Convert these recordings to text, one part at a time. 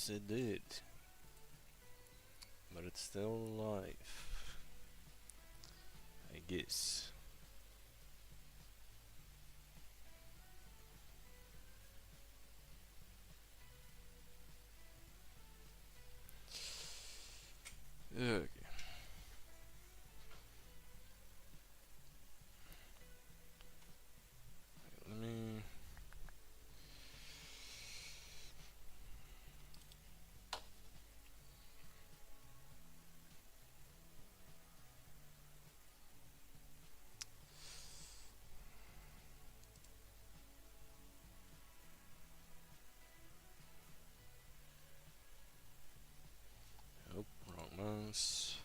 Yes, it did. But it's still alive. I guess. Okay. Let me. Oh, wrong mouse.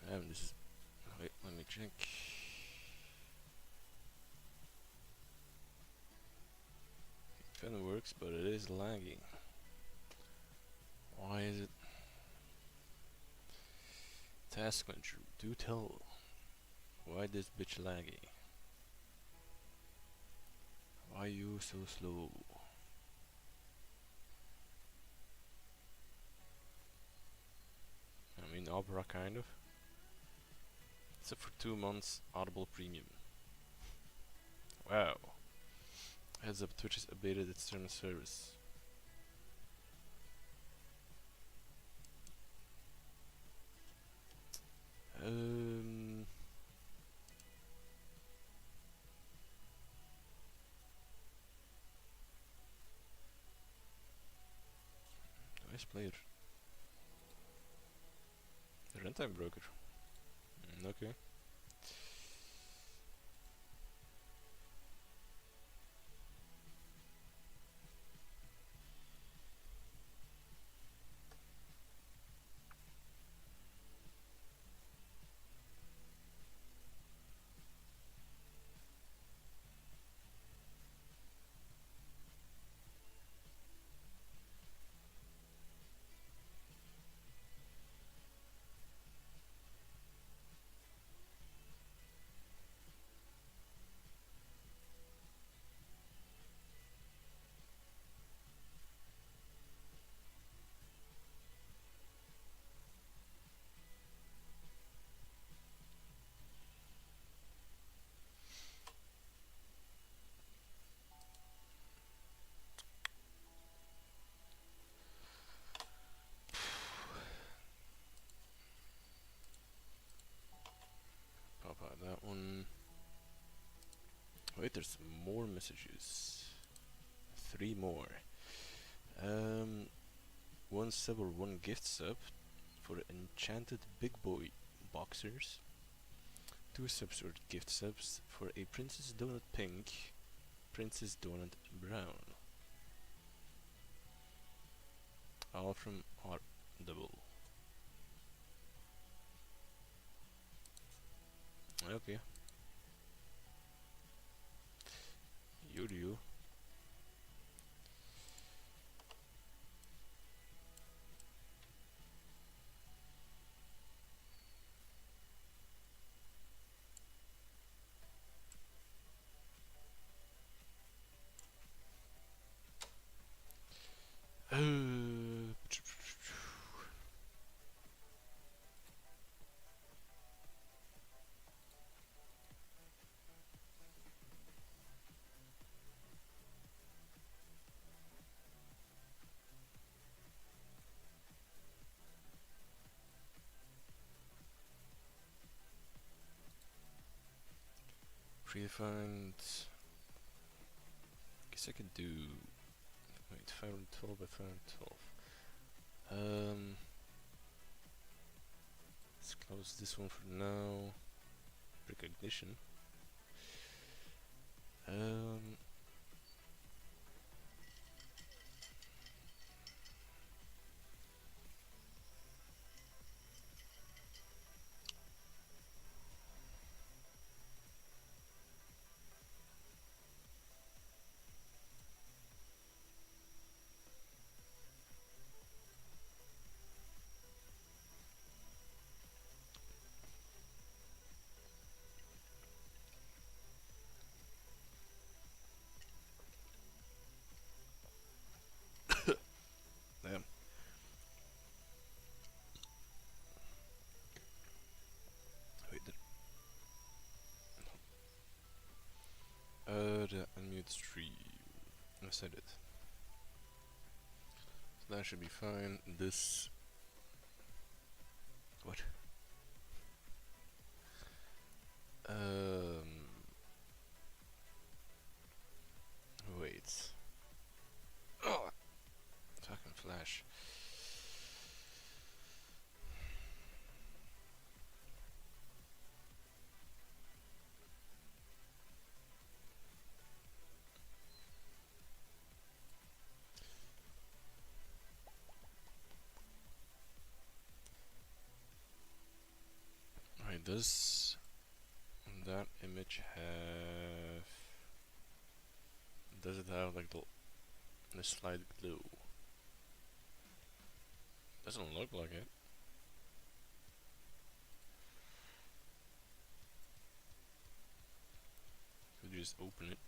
This is. Wait, let me check. It kinda works, but it is lagging. Why is it? Task manager, do tell. Why this bitch laggy? Why you so slow? I mean, Opera kind of. Except for 2 months Audible Premium. Wow. Heads up, Twitch has updated its terms of service. Um. Nice player. The runtime broker. Okay. Pop out that one. Wait, there's more messages. 3 more. One sub or one gift sub for Enchanted Big Boy Boxers. 2 subs or gift subs for a Princess Donut Pink, Princess Donut Brown. All from Audible. Okay. You do. Predefined. Guess I could do. Wait, 512 by 512. Let's close this one for now. Recognition. Yes, I did. So that should be fine. This... What? Um... Wait. Oh! Fucking Flash. Right, does that image have... Does it have like the slide glue? Doesn't look like it. Could you just open it?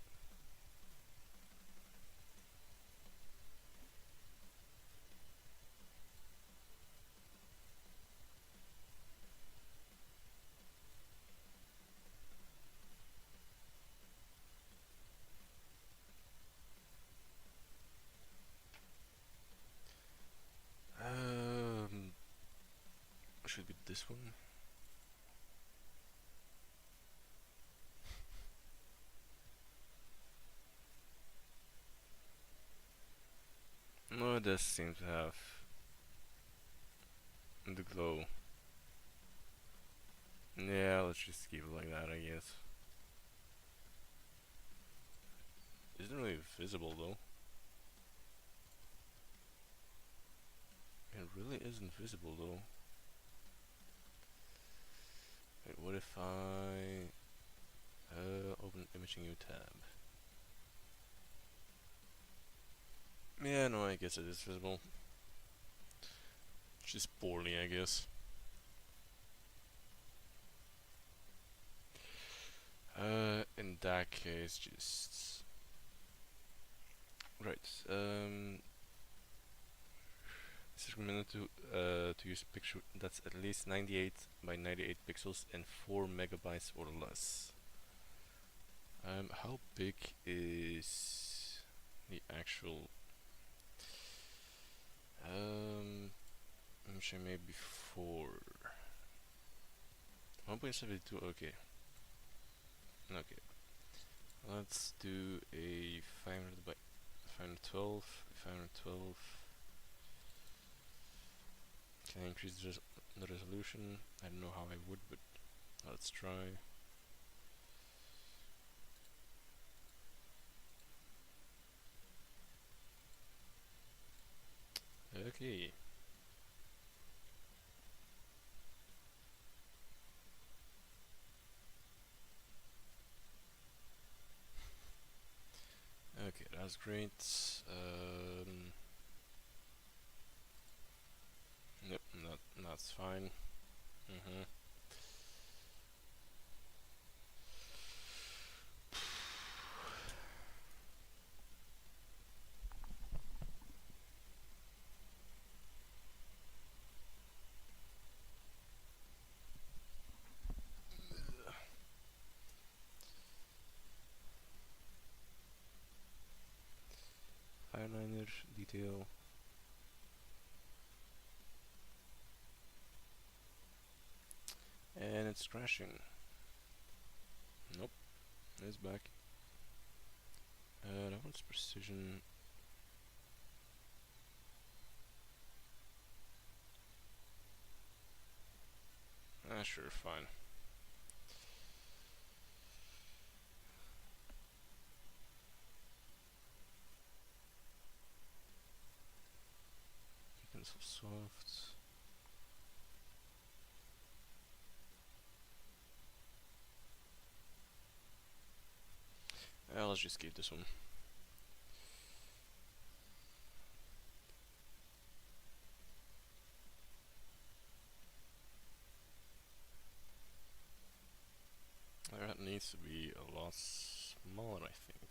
Um, should be this one. No, it does seem to have the glow. Yeah, let's just keep it like that, I guess. Isn't really visible though. It really isn't visible though. Wait, what if I open imaging new tab? Yeah, no, I guess it is visible. Just poorly, I guess. In that case, just right. It's recommended to use a picture that's at least 98 by 98 pixels and 4 megabytes or less. How big is the actual which I made before? 1.72. Okay. Okay. Let's do a 500 by 512. 512. Can I increase the resolution? I don't know how I would, but let's try. Okay. Okay, that's great. Yep, that's fine. Mm-hmm. Eyeliner detail. And it's crashing. Nope, it's back. That one's precision. Ah, sure, fine. Pencil soft. Let's just keep this one. That needs to be a lot smaller, I think.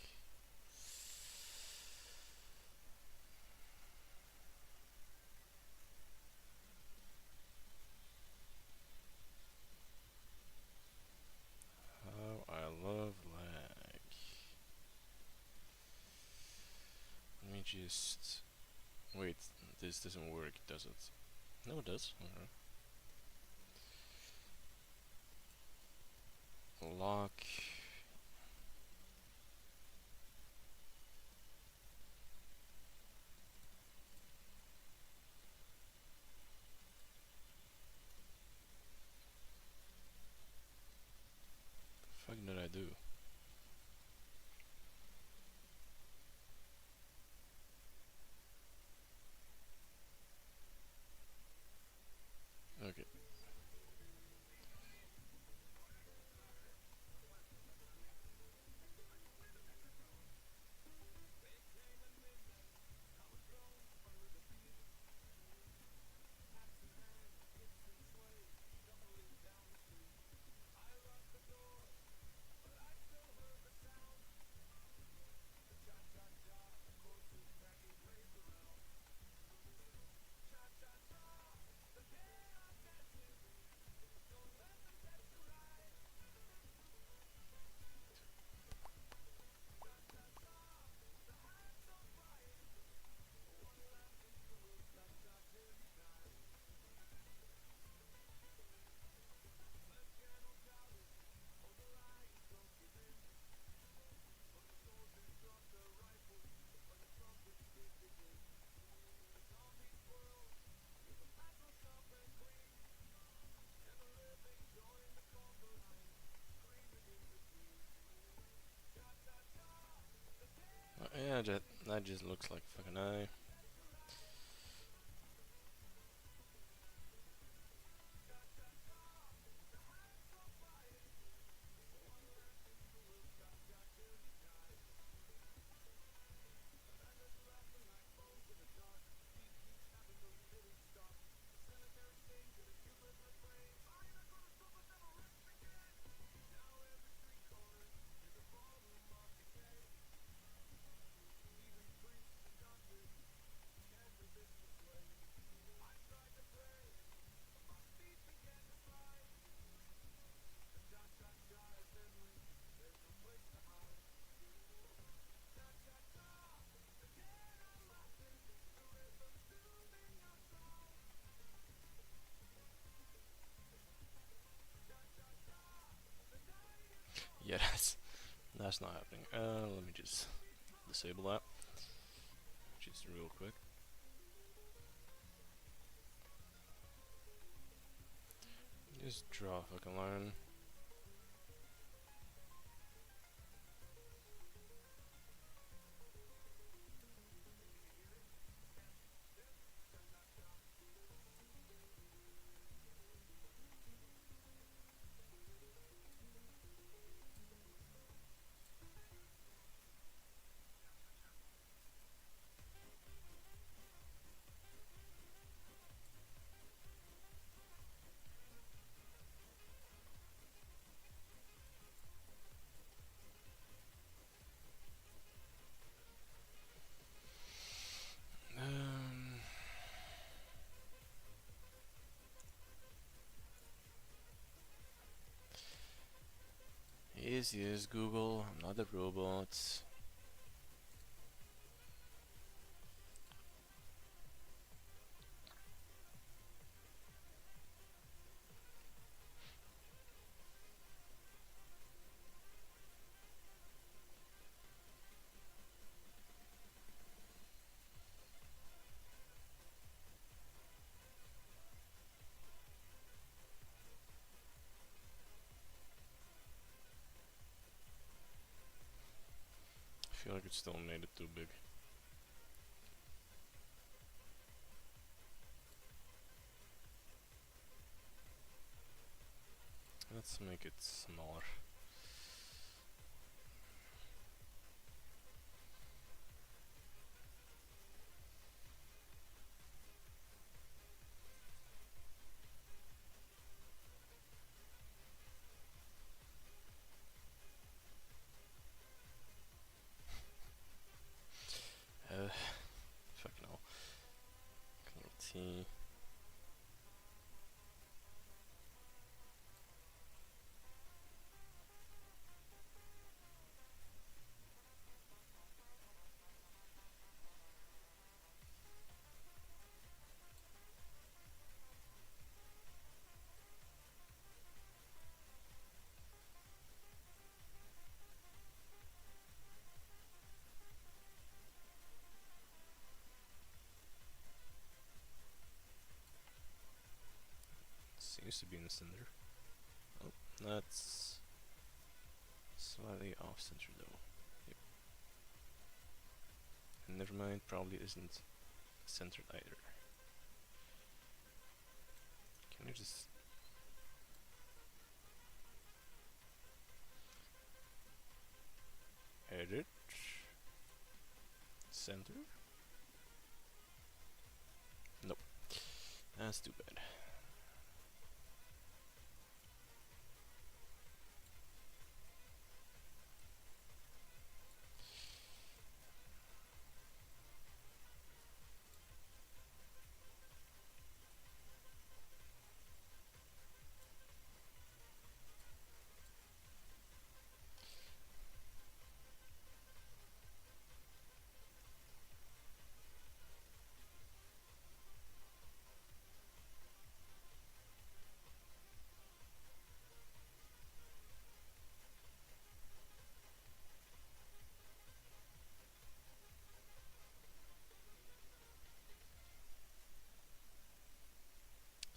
How I love lag. just wait. This doesn't work, does it? No, it does. Alright. Lock. The fuck did I do? Okay. Yeah, that just looks like fucking eye. Yeah, that's not happening. Let me just disable that. Just real quick. Just draw a fucking line. Um, yes, Google. I'm not a robot. I feel like it still made it too big. Let's make it smaller. Fucking hell. Control T. used to be in the center. Oh, that's slightly off center though. Yep. And never mind, probably isn't centered either. Can you just edit center? Nope. That's too bad.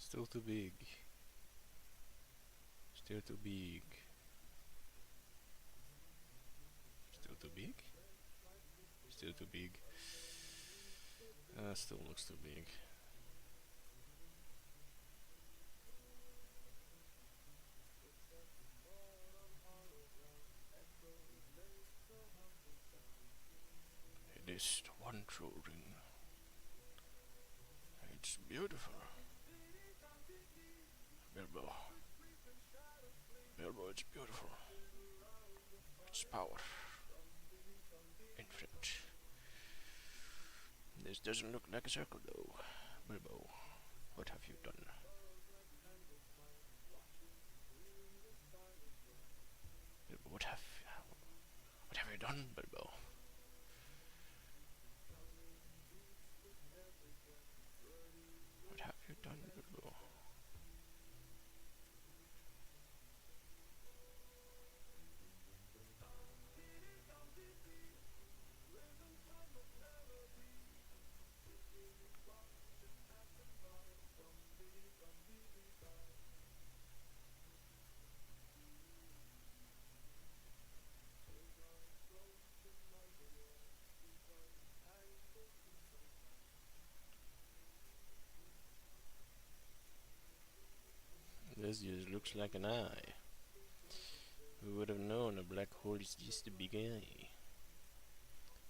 Still too big. Still too big. Still too big? Still too big. Still looks too big. It is the one true ring. It's beautiful. Bilbo. Bilbo, it's beautiful. It's power. Infinite. This doesn't look like a circle though. Bilbo, what have you done? Bilbo, what have you done, Bilbo? What have you done, Bilbo? This just looks like an eye. Who would have known a black hole is just a big eye?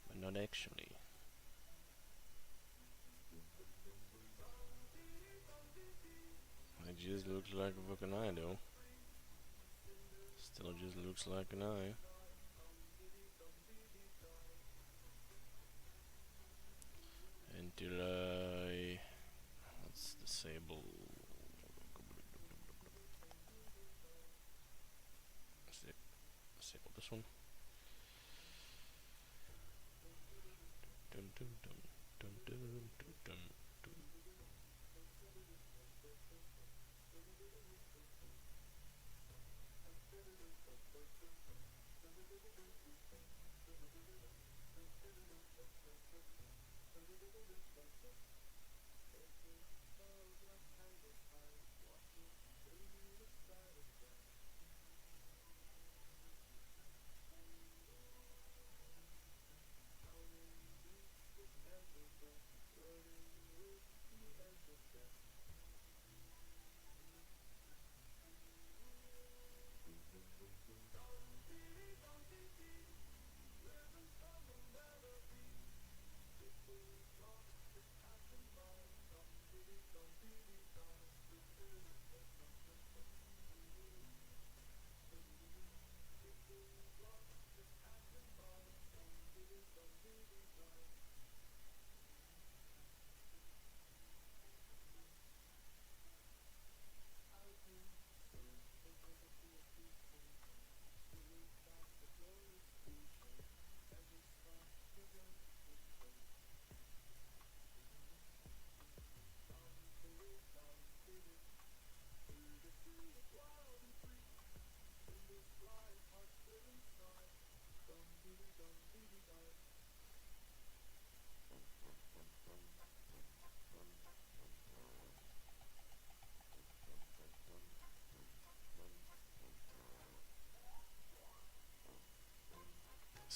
But not actually. It just looks like a fucking eye though. Still just looks like an eye. Until I... let's disable... disable this one. Dum dum dum dum dum dum dum dum.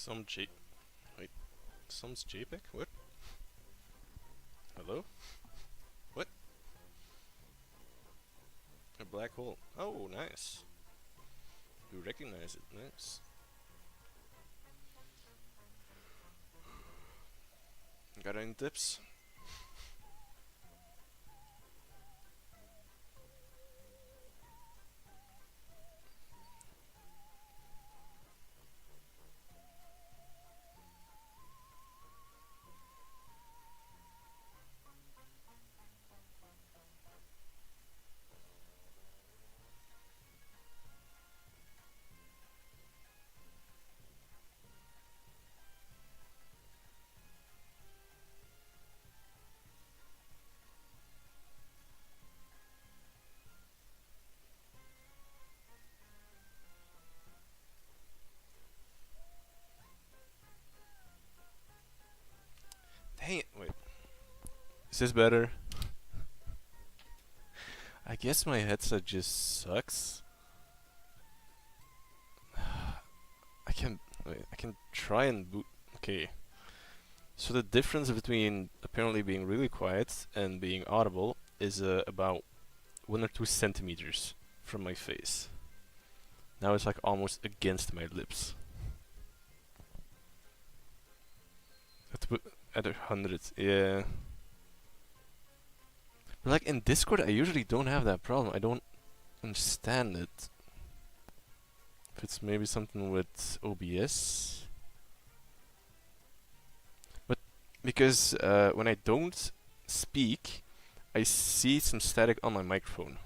Some J. Wait. Some's JPEG? What? Hello? What? A black hole. Oh, nice. You recognize it. Nice. Got any tips? Dang it, wait. Is this better? I guess my headset just sucks. I can try and boot. Okay. So the difference between apparently being really quiet and being audible is about 1 or 2 centimeters from my face. Now it's like almost against my lips. At 100, yeah. But like in Discord, I usually don't have that problem. I don't understand it. If it's maybe something with OBS. But because when I don't speak, I see some static on my microphone.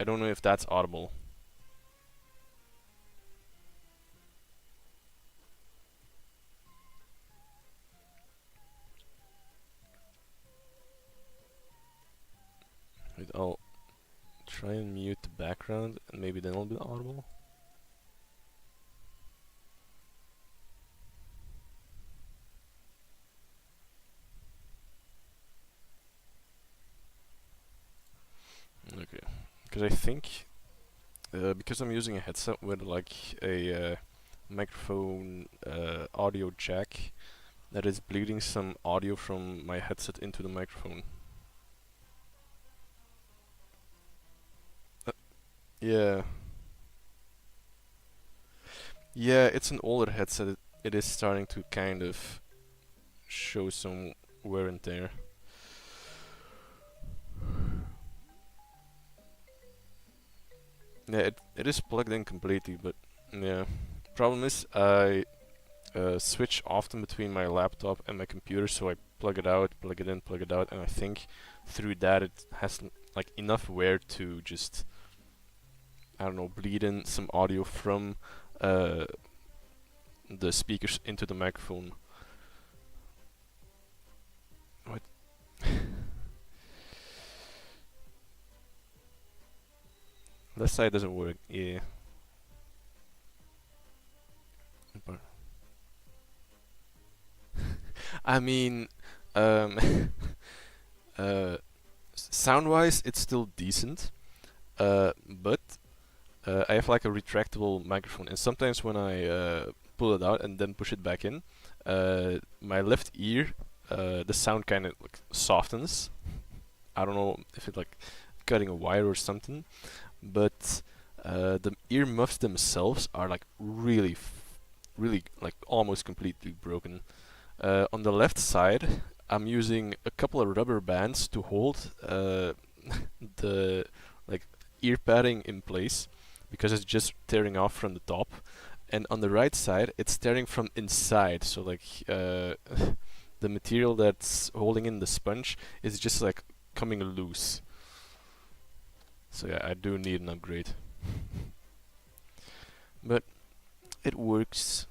I don't know if that's audible. Wait, I'll try and mute the background and maybe then it'll be audible. Okay, because I think because I'm using a headset with like a microphone audio jack that is bleeding some audio from my headset into the microphone. Yeah. Yeah, it's an older headset. It is starting to kind of show some wear and tear. Yeah, it is plugged in completely, but yeah. Problem is, I switch often between my laptop and my computer, so I plug it out, plug it in, plug it out, and I think through that it has like enough wear to just, I don't know, bleed in some audio from the speakers into the microphone. What? Left side doesn't work. Yeah. I mean, um, sound-wise, it's still decent, but I have like a retractable microphone, and sometimes when I pull it out and then push it back in, my left ear, the sound kind of like softens. I don't know if it's like cutting a wire or something, but the ear muffs themselves are like really like almost completely broken. On the left side, I'm using a couple of rubber bands to hold the like ear padding in place because it's just tearing off from the top. And on the right side, it's tearing from inside. So like the material that's holding in the sponge is just like coming loose. So yeah, I do need an upgrade. But it works.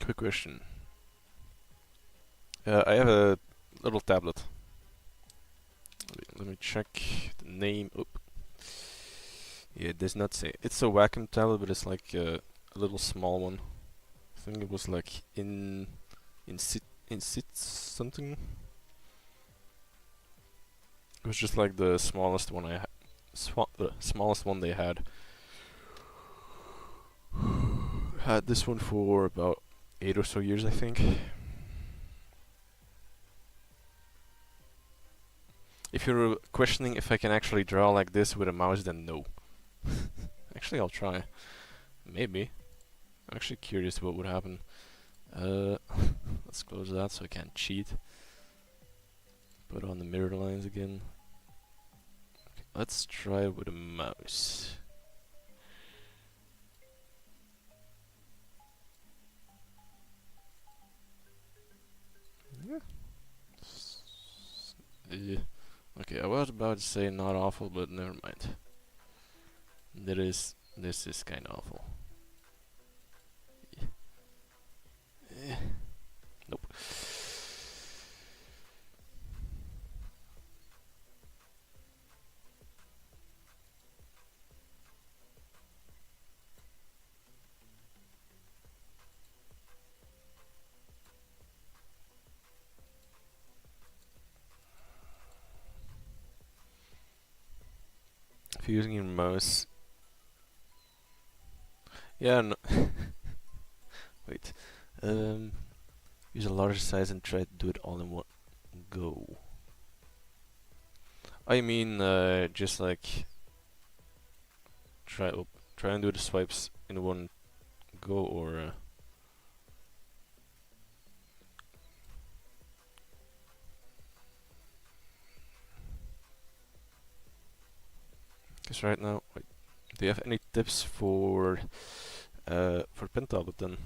Quick question. I have a little tablet. Let me check the name. Oop. Yeah, it does not say. It's a Wacom tablet, but it's like a little small one. I think it was like in sit something. It was just like the smallest one the smallest one they had. Had this one for about 8 or so years, I think. If you're questioning if I can actually draw like this with a mouse, then no. Actually, I'll try. Maybe. I'm actually curious what would happen. Let's close that so I can't cheat. Put on the mirror lines again. Okay, let's try with a mouse. Yeah. Okay, I was about to say not awful, but never mind. This is kind of awful. Nope. If you're using your mouse, yeah, no. Wait. Use a larger size and try to do it all in one go. I mean, just like try and do the swipes in one go, or because right now, wait, do you have any tips for pen tablet then?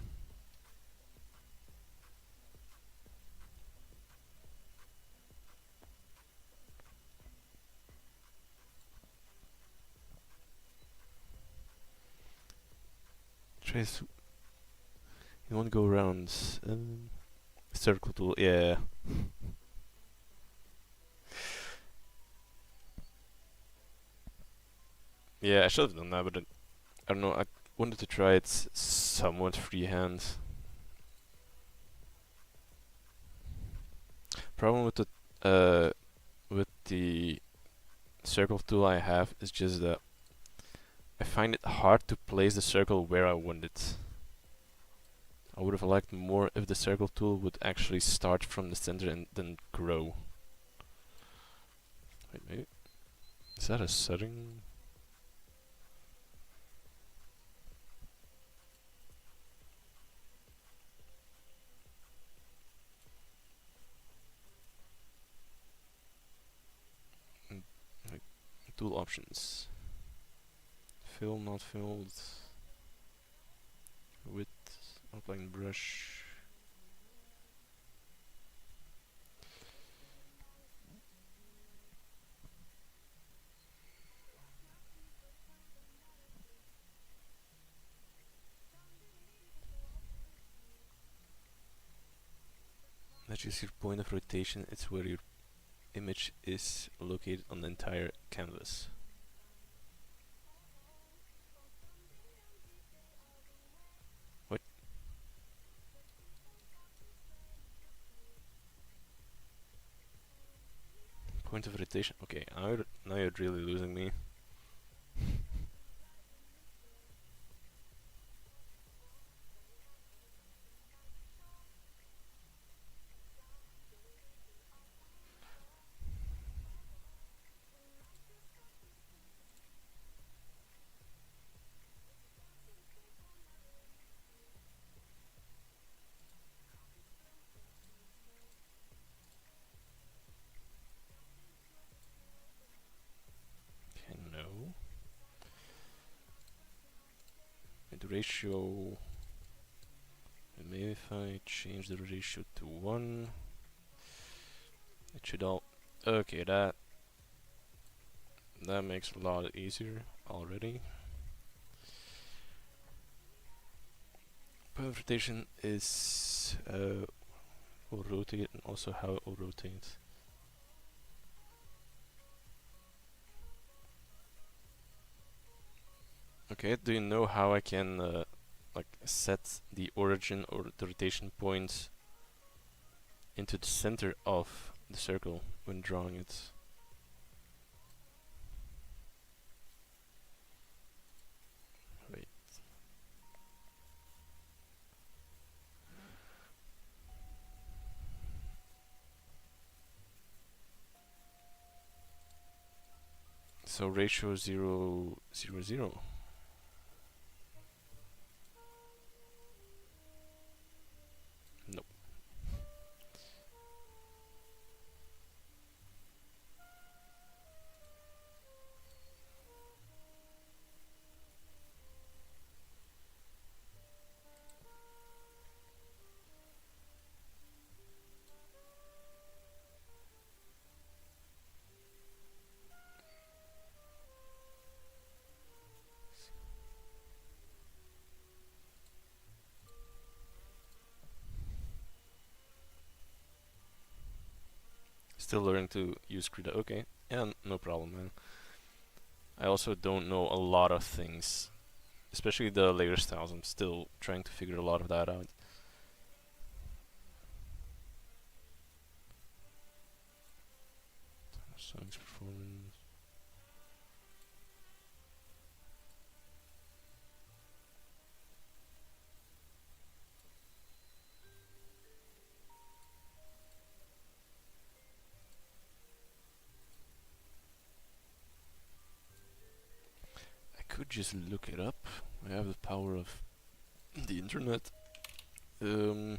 Trace in one go around. Circle tool, yeah. Yeah, I should have done that, but I don't know. I wanted to try it somewhat freehand. Problem with the circle tool I have is just that I find it hard to place the circle where I want it. I would have liked more if the circle tool would actually start from the center and then grow. Wait, maybe is that a setting? Wait, tool options. Fill, not filled. Width, outline brush. That is your point of rotation. It's where your image is located on the entire canvas. What? Point of rotation? Okay, now you're really losing me. Okay, no. And the ratio. Maybe if I change the ratio to 1, it should all. Okay, that makes it a lot easier already. Point of rotation is will rotate and also how it will rotate. Okay, do you know how I can like set the origin or the rotation point into the center of the circle when drawing it? Wait. So ratio 0, 0, 0. Nope. Still learning to use Krita. Okay, yeah, no problem, man. I also don't know a lot of things, especially the later styles. I'm still trying to figure a lot of that out. Songs performance. I could just look it up. I have the power of the internet. Um,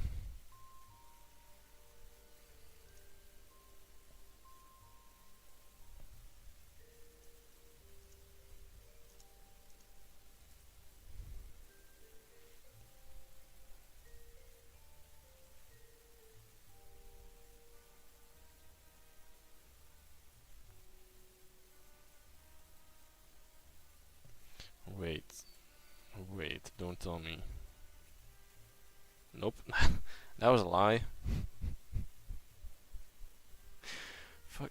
wait, wait, don't tell me. Nope, that was a lie. Fuck,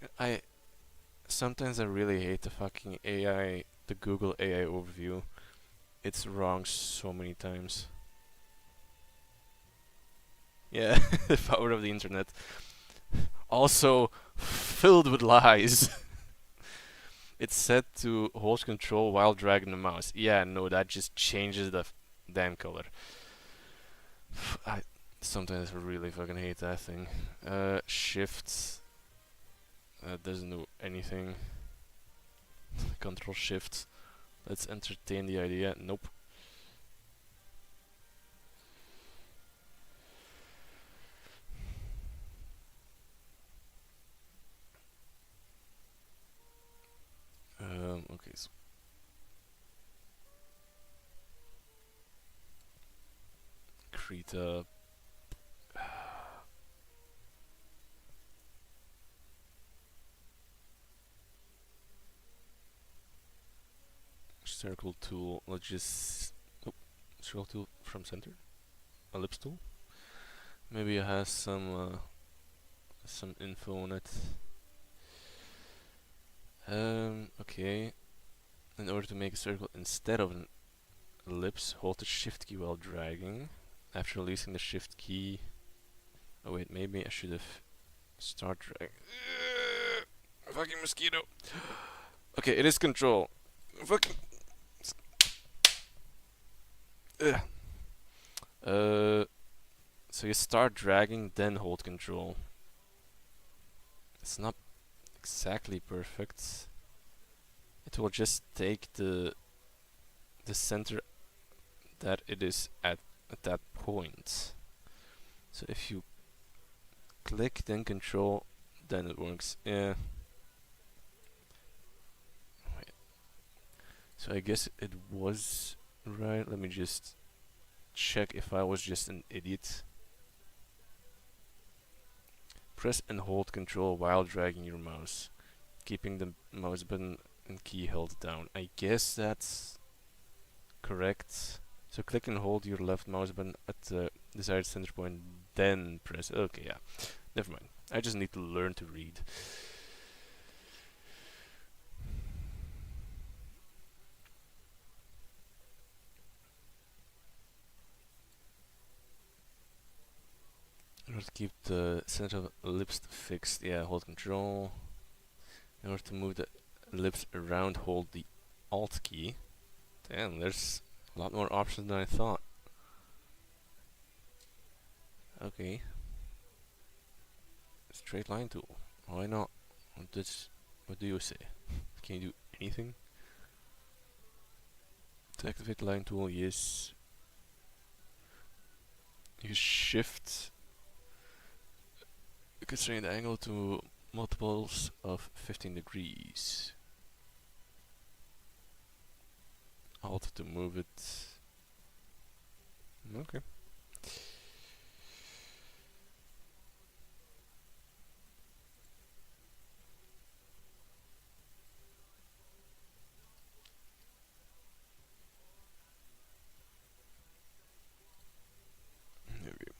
sometimes I really hate the fucking AI, the Google AI overview. It's wrong so many times. Yeah, the power of the internet. Also filled with lies. It's set to hold control while dragging the mouse. Yeah, no, that just changes the damn color. I sometimes really fucking hate that thing. Shift doesn't do anything. Control Shift. Let's entertain the idea. Nope. Okay, so Krita. Circle tool. Let's just. Oh, circle tool from center. Ellipse tool. Maybe it has some info on it. Okay. In order to make a circle instead of an ellipse, hold the shift key while dragging. After releasing the shift key. Oh wait, maybe I should have start dragging. Fucking mosquito. Okay, it is control. Fucking. So you start dragging, then hold control. It's not exactly perfect. It will just take the center that it is at that point. So if you click, then control, then it works. Yeah. Wait. So I guess it was right. Let me just check if I was just an idiot. Press and hold control while dragging your mouse, keeping the mouse button and key held down. I guess that's correct. So click and hold your left mouse button at the desired center point, then press. Okay, yeah. Never mind. I just need to learn to read. order to keep the center of ellipse fixed, yeah, hold control. In order to move the ellipse around, hold the Alt key. Damn, there's a lot more options than I thought. Okay. Straight line tool. Why not? What do you say? Can you do anything? To activate the line tool, yes. Use shift. Constrain the angle to multiples of 15 degrees. Alt to move it. Okay. There we go.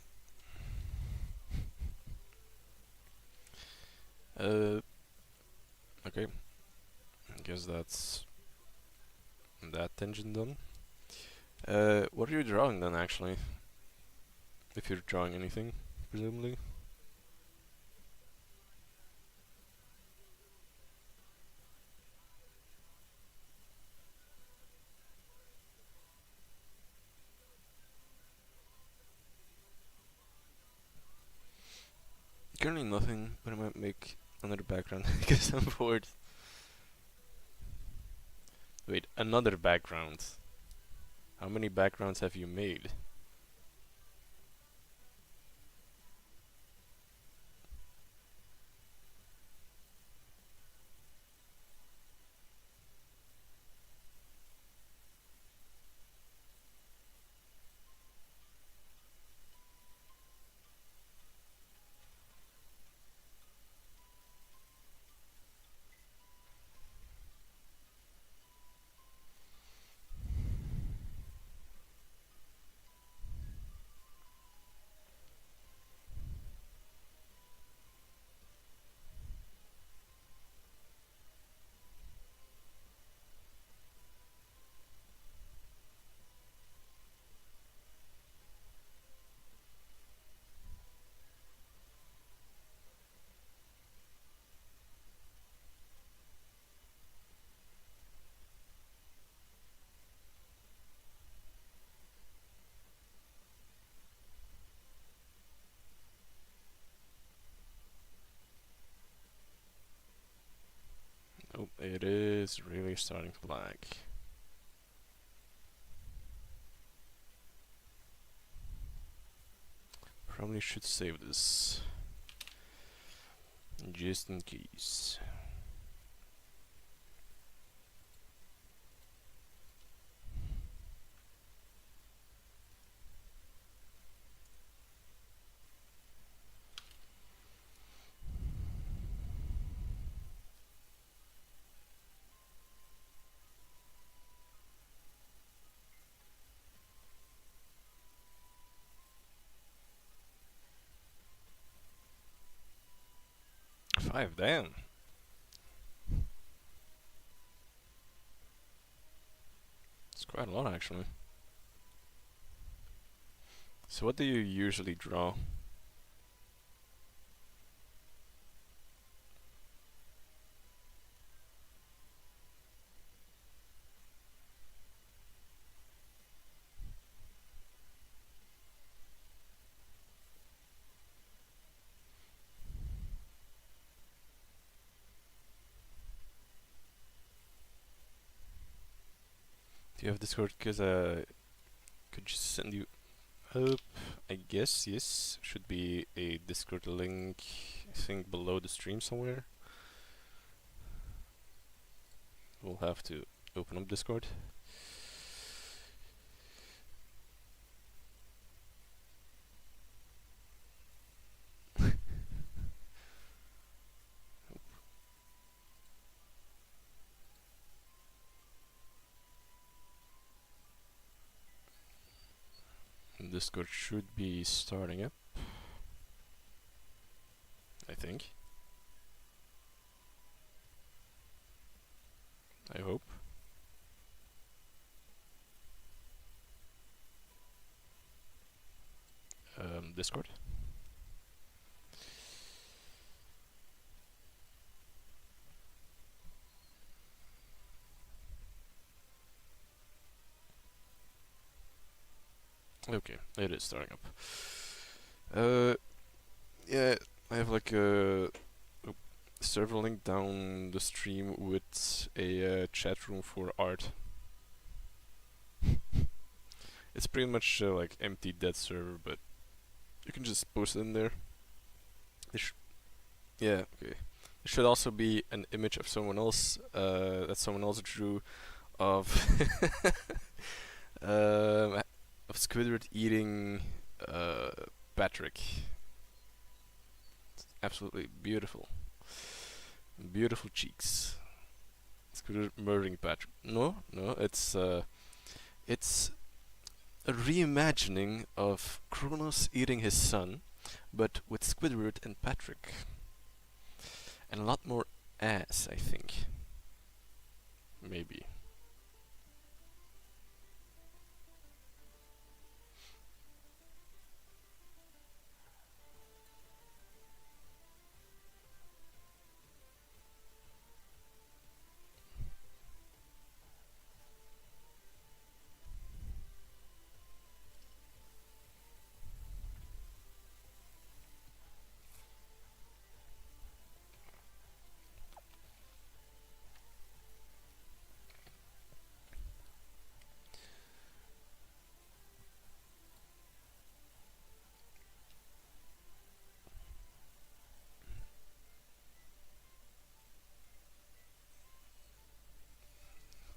Okay. I guess that's that tangent done. What are you drawing then, actually? If you're drawing anything, presumably. Currently nothing, but I might make another background because I'm bored. Wait, another background. How many backgrounds have you made? Oh, it is really starting to lag. Probably should save this. Just in case. Five, damn. It's quite a lot, actually. So what do you usually draw? Do you have Discord? Cause could just send you up. I guess yes. Should be a Discord link. I think below the stream somewhere. We'll have to open up Discord. Discord should be starting up. I think. I hope. Discord. Okay, it is starting up. Yeah, I have like a server link down the stream with a chat room for art. It's pretty much like empty dead server, but you can just post it in there. Yeah, okay. There should also be an image of someone else that someone else drew of um, of Squidward eating uh, Patrick. Absolutely beautiful, beautiful cheeks. Squidward murdering Patrick. No, no, it's a reimagining of Kronos eating his son, but with Squidward and Patrick, and a lot more ass, I think. Maybe.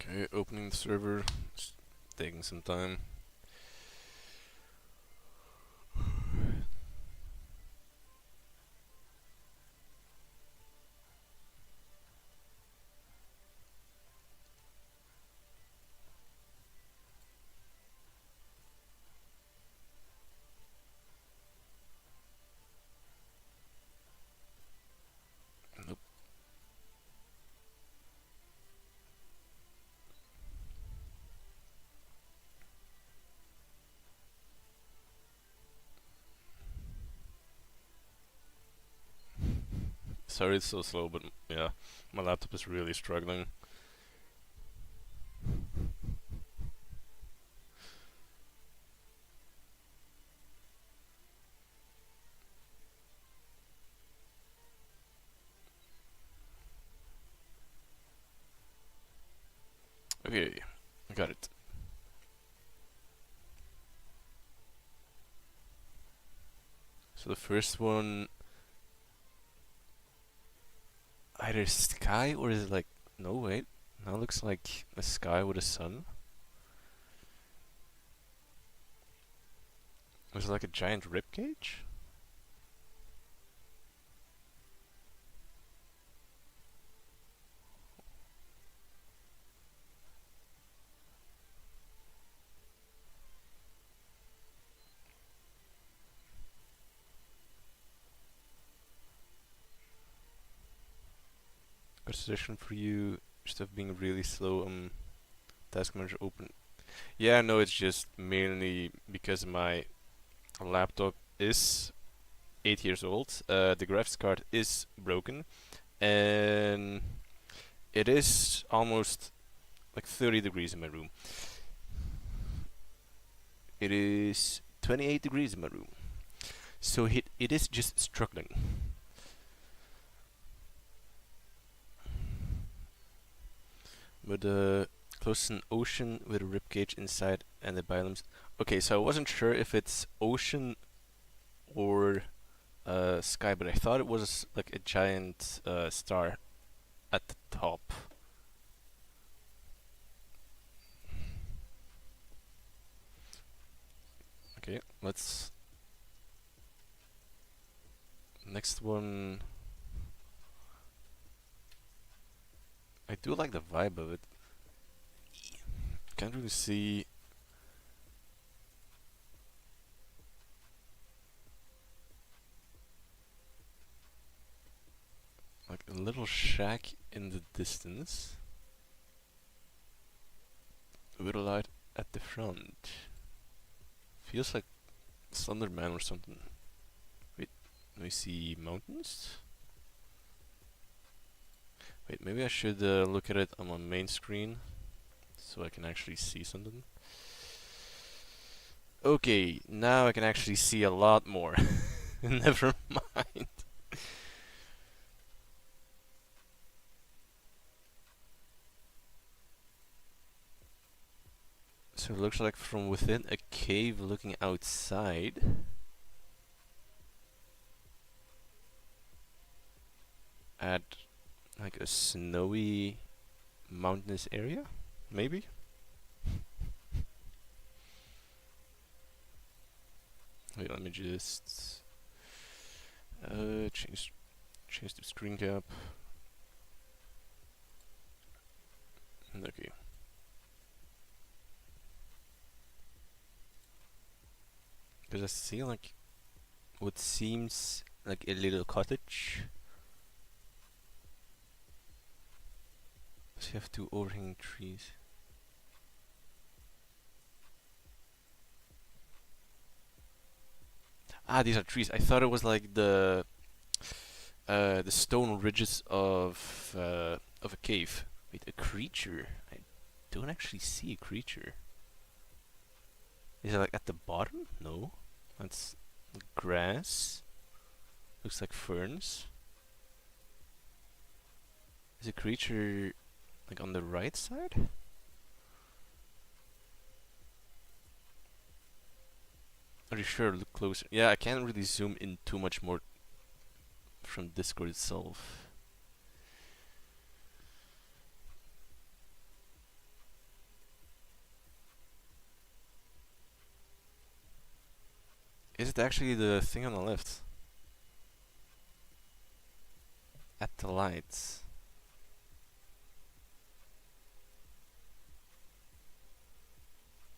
Okay, opening the server. It's taking some time. Nope. Sorry it's so slow, but yeah, my laptop is really struggling. Okay, I got it. So the first one, either sky or is it like, no wait, now it looks like a sky with a sun. Was it like a giant rib cage? Got a suggestion for you, stuff being really slow. Task manager open. Yeah, no, it's just mainly because my laptop is 8 years old. The graphics card is broken, and it is almost like 30 degrees in my room. It is 28 degrees in my room. So it is just struggling. But close to an ocean with a ribcage inside and the biomes. Okay, so I wasn't sure if it's ocean or sky, but I thought it was like a giant star at the top. Okay, let's. Next one. I do like the vibe of it. Can't really see. Like a little shack in the distance with a light at the front. Feels like Slenderman or something. Wait, let me see mountains. Wait, maybe I should look at it on my main screen so I can actually see something. Okay, now I can actually see a lot more. Never mind. So it looks like from within a cave looking outside. At like a snowy mountainous area, maybe? Wait, let me just change the screen cap. Okay. Because I see like what seems like a little cottage. So you have two overhanging trees. Ah, these are trees. I thought it was like the stone ridges of a cave. Wait, a creature? I don't actually see a creature. Is it like at the bottom? No, that's grass. Looks like ferns. Is a creature like on the right side? Are you sure? Look closer. Yeah, I can't really zoom in too much more from Discord itself. Is it actually the thing on the left? At the lights.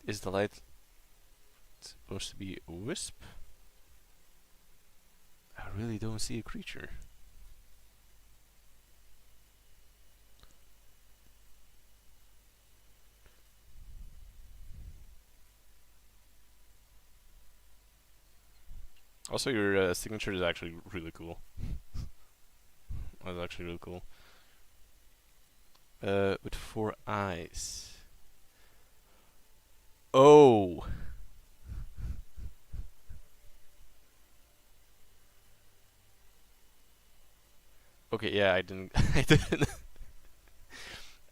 Is the light supposed to be a wisp? I really don't see a creature. Also, your signature is actually really cool. That's actually really cool. With 4 eyes. Oh! Okay, yeah, I didn't,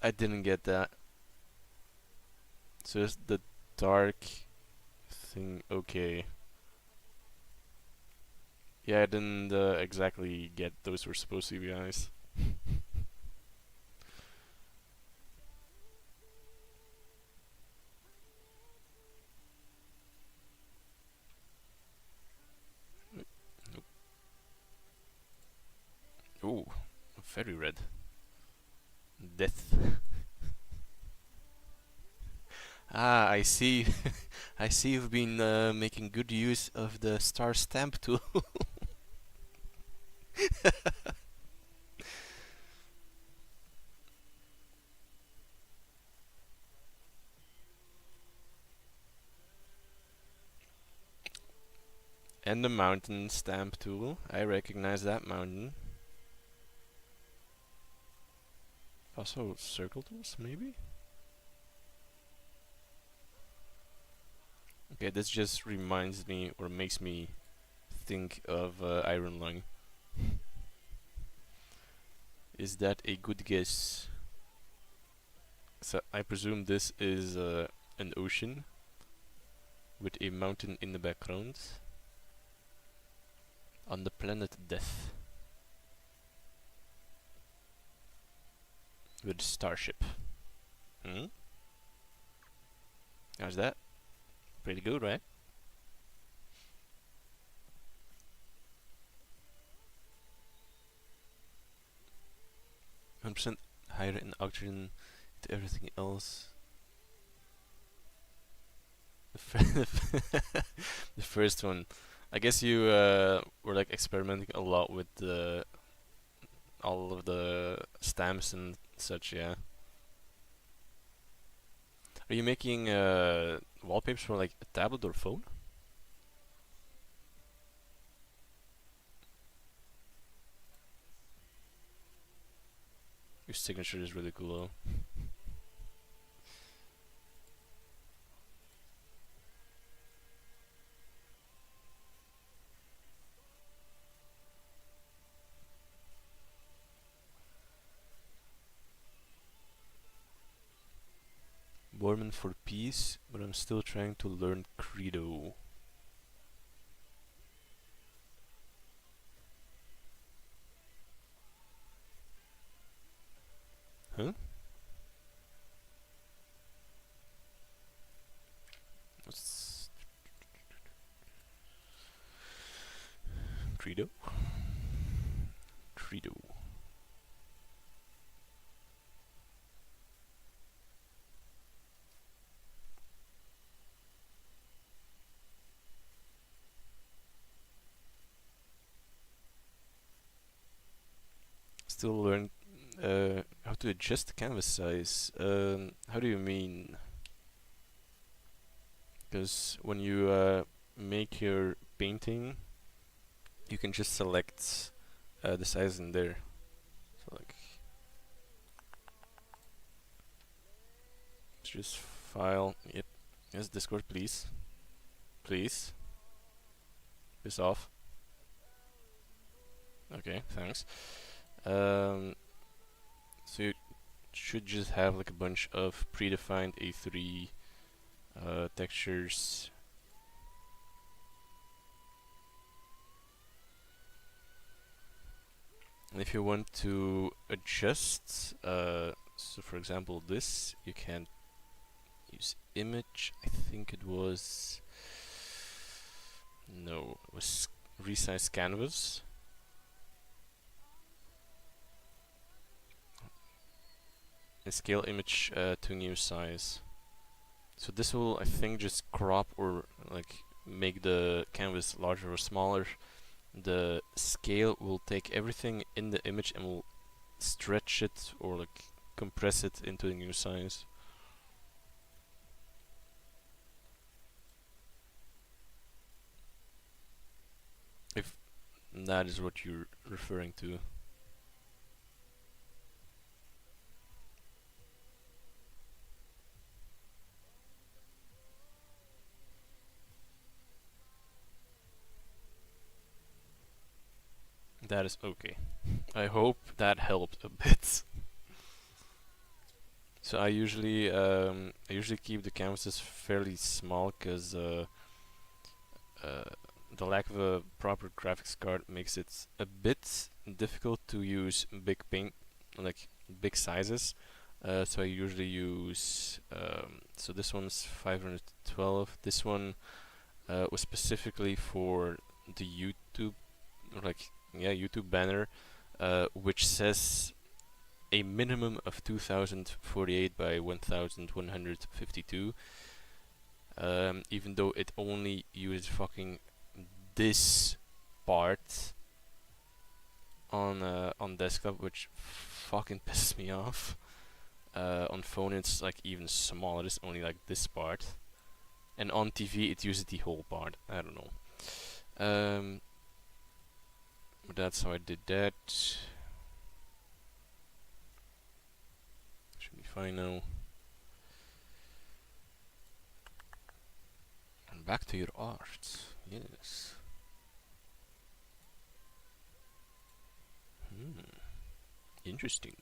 I didn't get that. So it's the dark thing. Okay. Yeah, I didn't exactly get those were supposed to be eyes. Ooh, very red. Death. Ah, I see. I see you've been making good use of the star stamp tool. And the mountain stamp tool. I recognize that mountain. Also, circle tools, maybe? Okay, this just reminds me, or makes me think of Iron Lung. Is that a good guess? So I presume this is an ocean with a mountain in the background on the planet Death with a starship. Hmm? How's that? Pretty good, right? 100% higher in oxygen to everything else. The first one. I guess you were like experimenting a lot with all of the stamps and such, yeah. Are you making wallpapers for like a tablet or phone? Your signature is really cool though. Mormon for peace, but I'm still trying to learn Credo. Huh? What's Credo? Credo. Still learn how to adjust the canvas size. How do you mean? Because when you make your painting, you can just select the size in there. So like, let's just file. Yep. Yes, Discord, please. Please. Piss off. Okay, thanks. So you should just have like a bunch of predefined A3 textures. And if you want to adjust, so for example this, you can use image. I think it was, no, it was resize canvas. And scale image to new size. So this will, I think, just crop or like make the canvas larger or smaller. The scale will take everything in the image and will stretch it or like compress it into a new size. If that is what you're referring to. That is okay. I hope that helped a bit. So I usually keep the canvases fairly small because the lack of a proper graphics card makes it a bit difficult to use big paint, like big sizes. So I usually use so this one's 512. This one was specifically for the YouTube, like yeah, YouTube banner, which says a minimum of 2048 by 1152. Even though it only uses fucking this part on desktop, which fucking pisses me off. On phone it's like even smaller, it's only like this part. And on TV it uses the whole part. I don't know. But that's how I did that. Should be fine now. And back to your art. Yes. Interesting.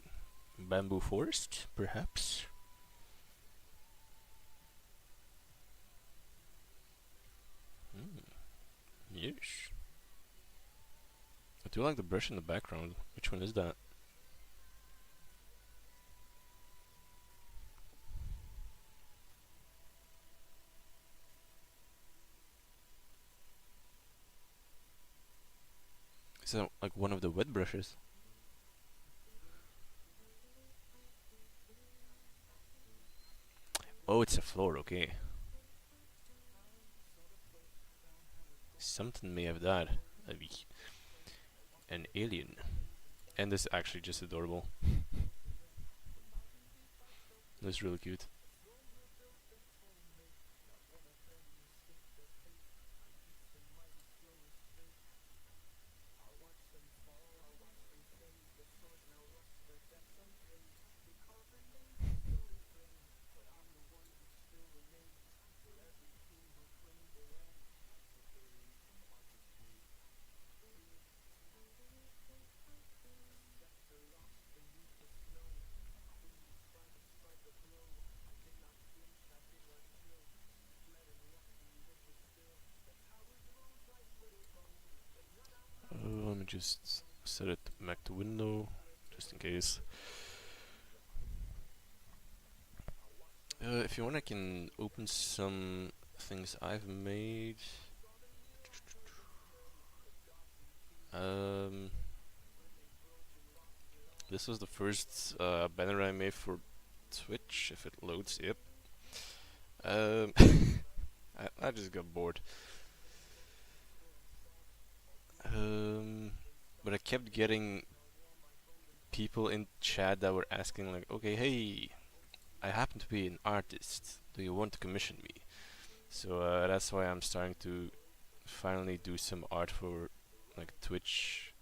Bamboo forest, perhaps? Yes. I do like the brush in the background. Which one is that? Is that like one of the wet brushes? Oh, it's a floor, okay. Something may have died. An alien. And this is actually just adorable. That's really cute. just set it back to window, just in case. If you want, I can open some things I've made. This was the first banner I made for Twitch, if it loads, yep. I just got bored. But I kept getting people in chat that were asking like, okay, hey, I happen to be an artist. Do you want to commission me? So that's why I'm starting to finally do some art for like Twitch.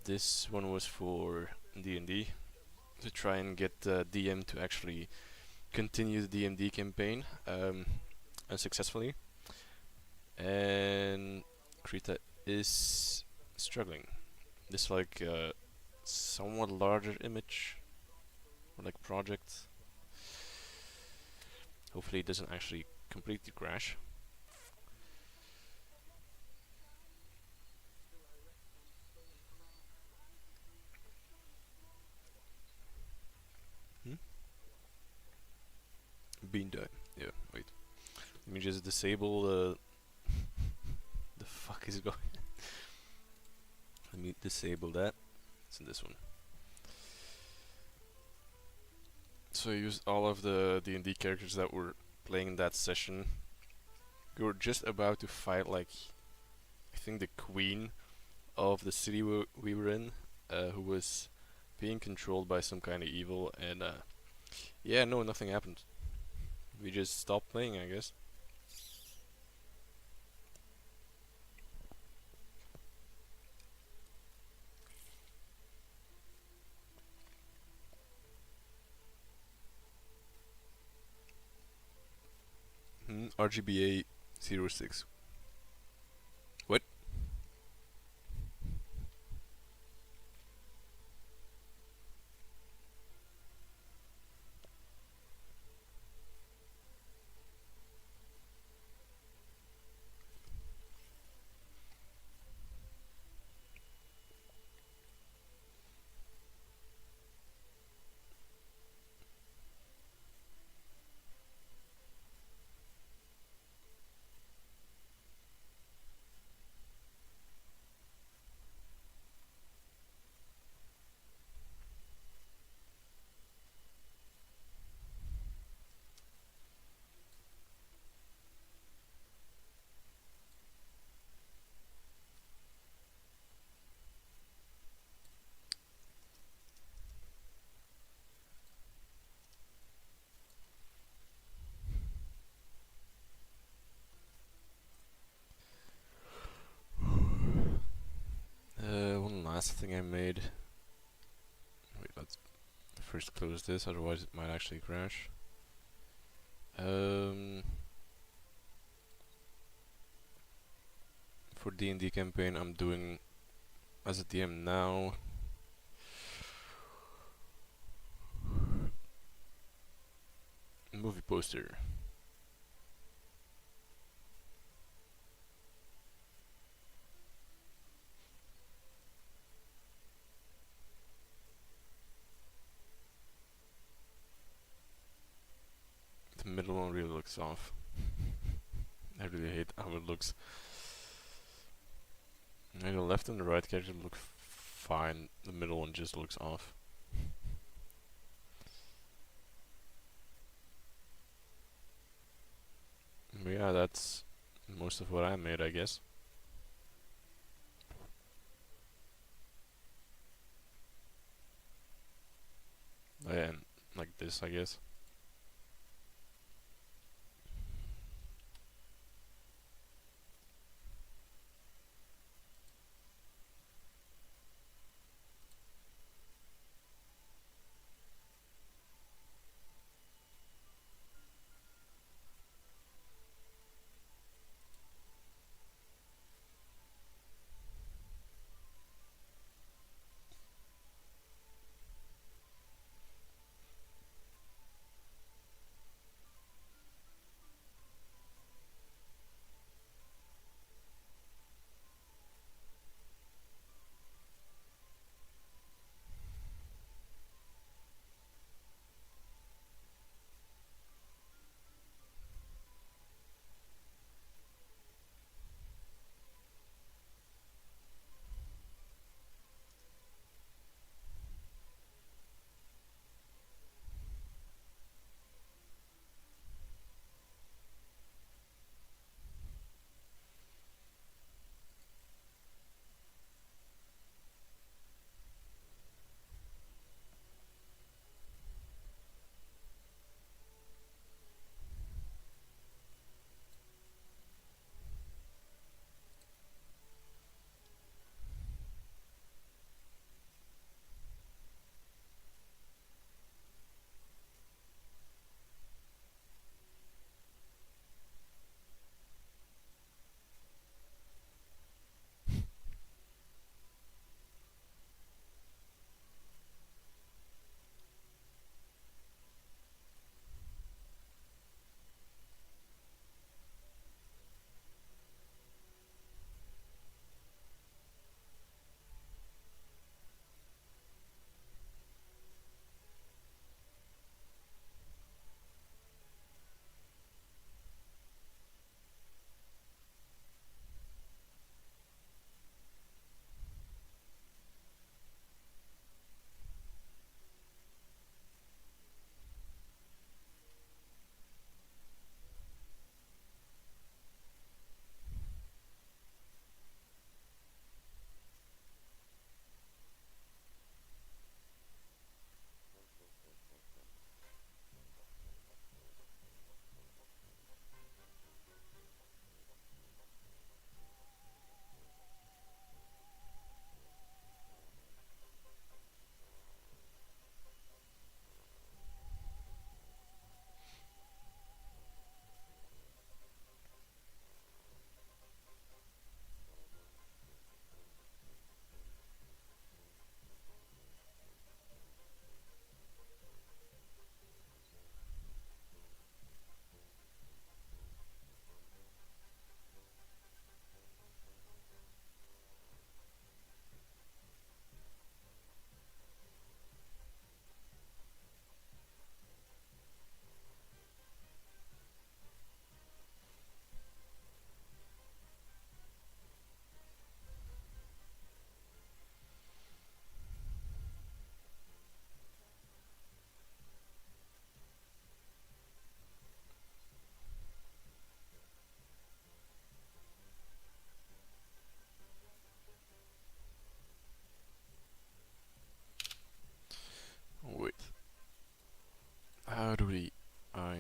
This one was for D&D to try and get DM to actually continue the D&D campaign unsuccessfully, and Krita is struggling. This like somewhat larger image or like project. Hopefully it doesn't actually completely crash. Bean die. Yeah, wait. Let me just disable the fuck is going. Let me disable that. It's in this one. So I used all of the D&D characters that were playing in that session. We were just about to fight like I think the queen of the city we were in, who was being controlled by some kind of evil, and yeah, no, nothing happened. We just stopped playing, I guess. RGBA 06. What? One last thing I made. Wait, let's first close this, otherwise it might actually crash. For D&D campaign, I'm doing as a DM now. Movie poster. The middle one really looks off. I really hate how it looks. And the left and the right character look fine. The middle one just looks off. But yeah, that's most of what I made, I guess. Oh, yeah, and like this, I guess.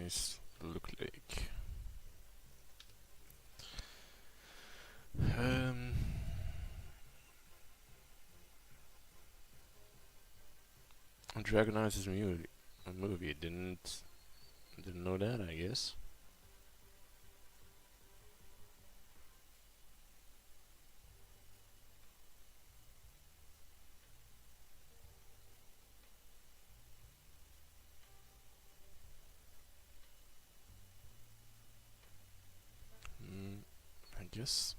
guys look like? Um, Dragon Eyes is a movie. Didn't know that, I guess. Mm, I guess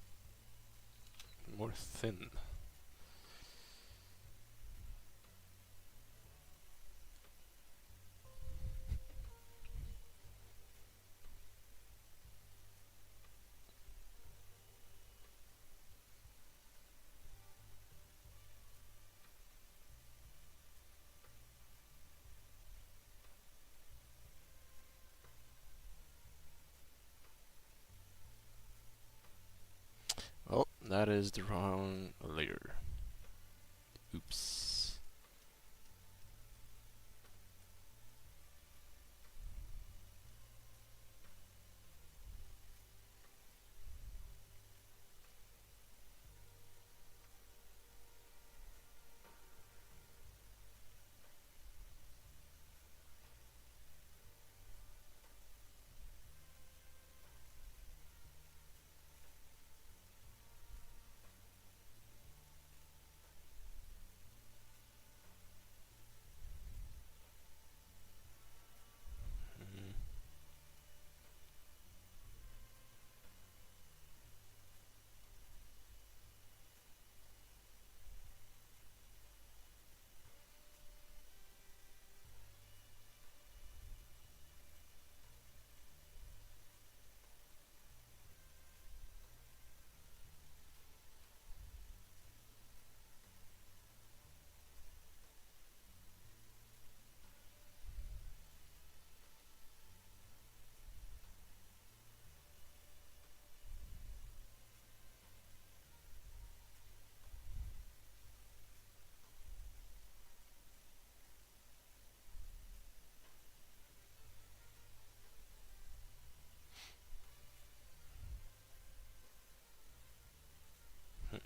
more thin. Well, that is the wrong layer. Oops. Mm.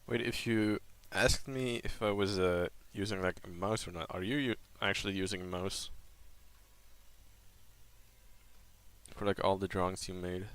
Wait, if you asked me if I was using like a mouse or not, are you actually using a mouse for like all the drawings you made?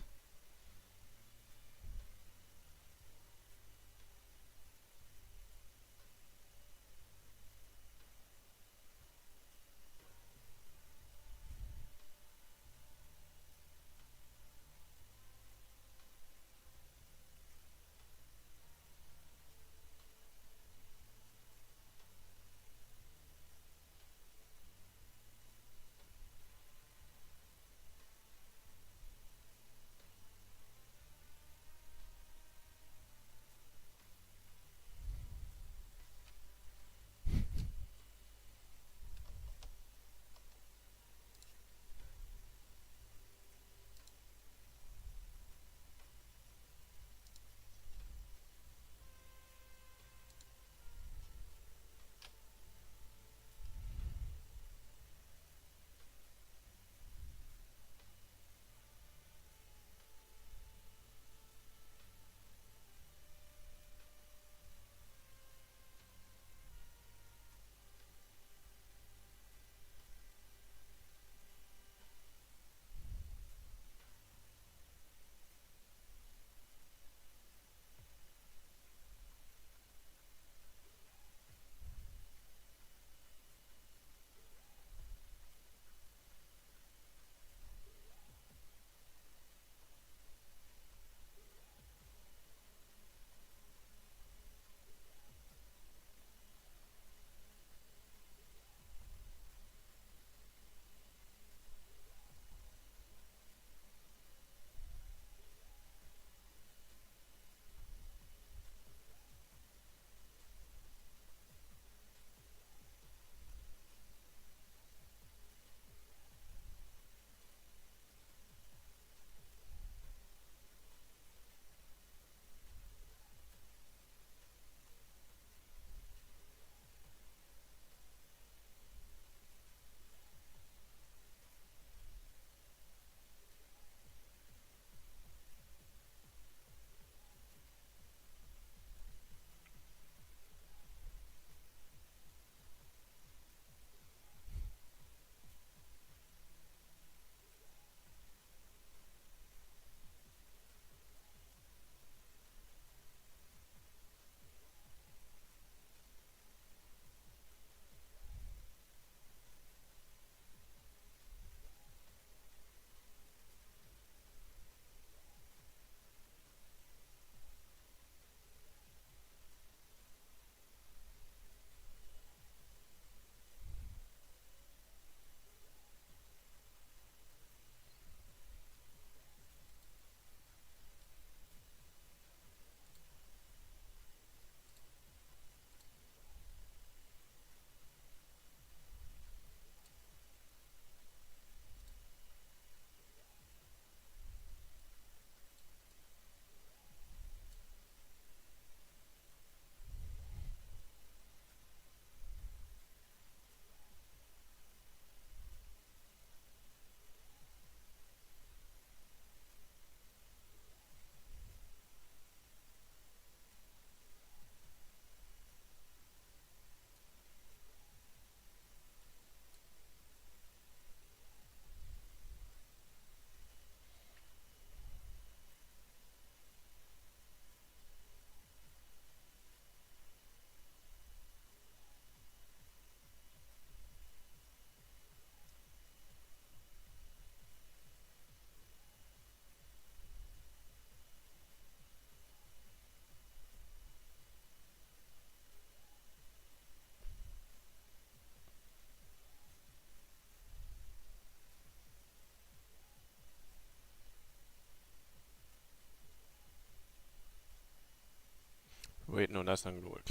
Wait, no, that's not gonna work.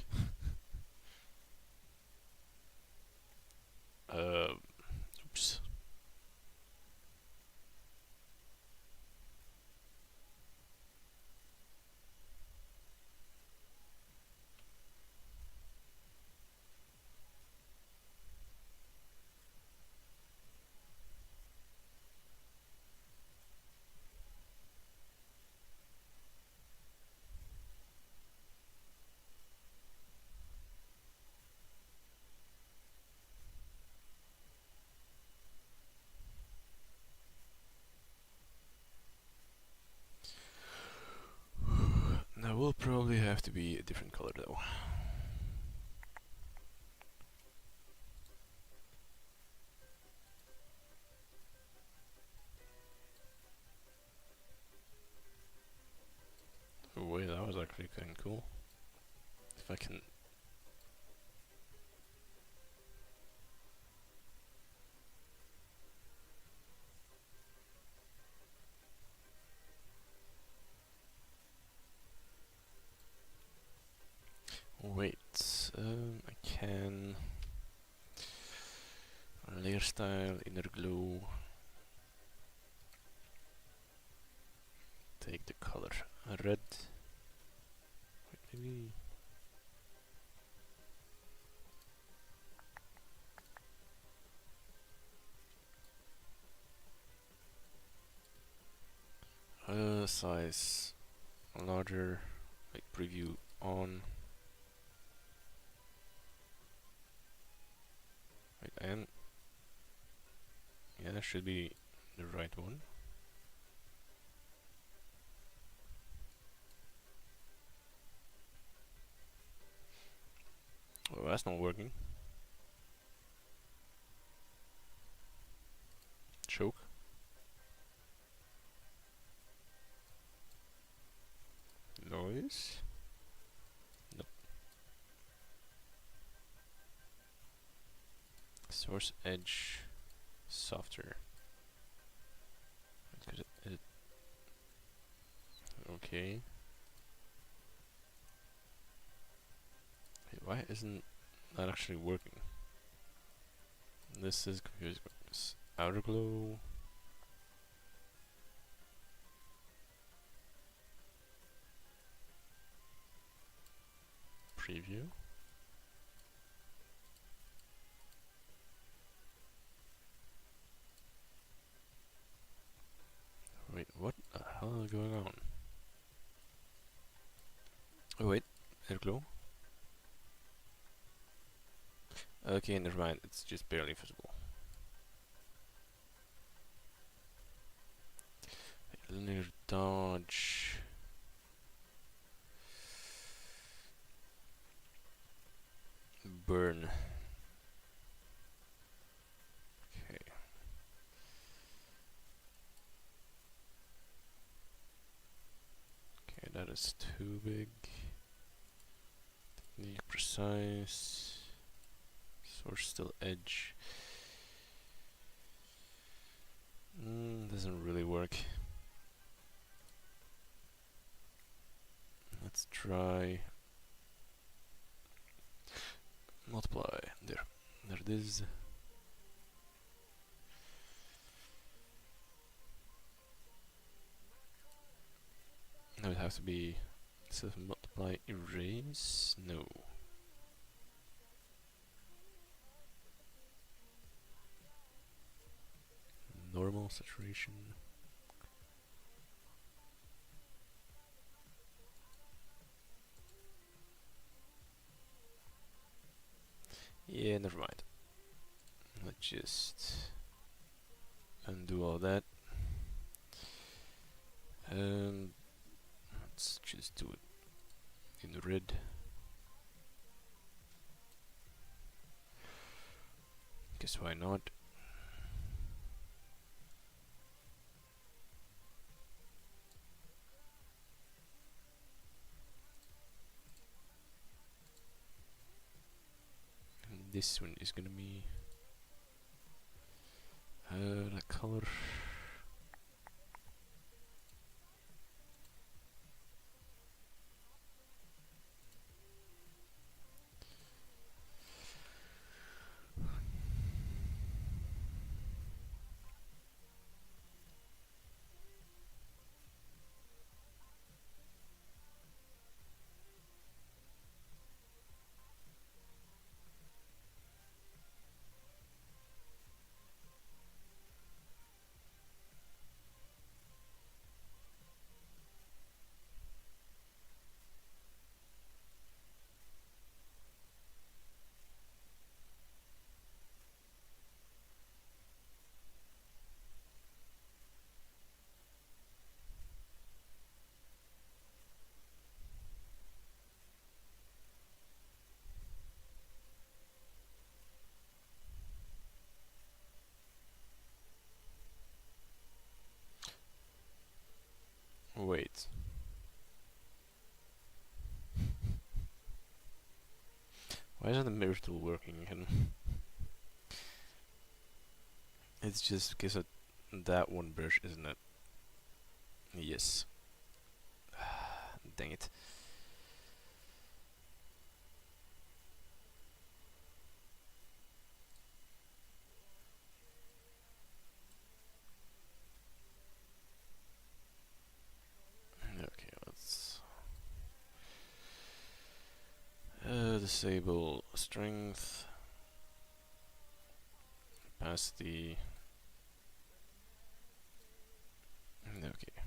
uh, oops. That will probably have to be a different color though. Oh, wait, that was actually kind of cool. If I can... Wait, I can... Layer style, inner glow. Take the color red. Wait, maybe... size larger, like preview on. Wait, and yeah, that should be the right one. Oh, that's not working. Choke. Noise. Nope. Source edge softer. Okay. Wait, why isn't that actually working? This is confusing. This outer glow. Preview. Wait, what the hell is going on? Oh wait, air glow. Okay, never mind, it's just barely visible. Linear dodge. Burn. Okay. Okay, that is too big. Technique precise. Source still edge. Doesn't really work. Let's try multiply. There it is. Now it has to be self multiply erase. No. Normal saturation. Yeah, never mind. Let's just undo all that. Let's just do it in red. Guess why not? And this one is gonna be the color. Wait. Why isn't the mirror tool working again? It's just because of that one brush, isn't it? Yes. Dang it. Okay, let's disable strength, opacity. Okay.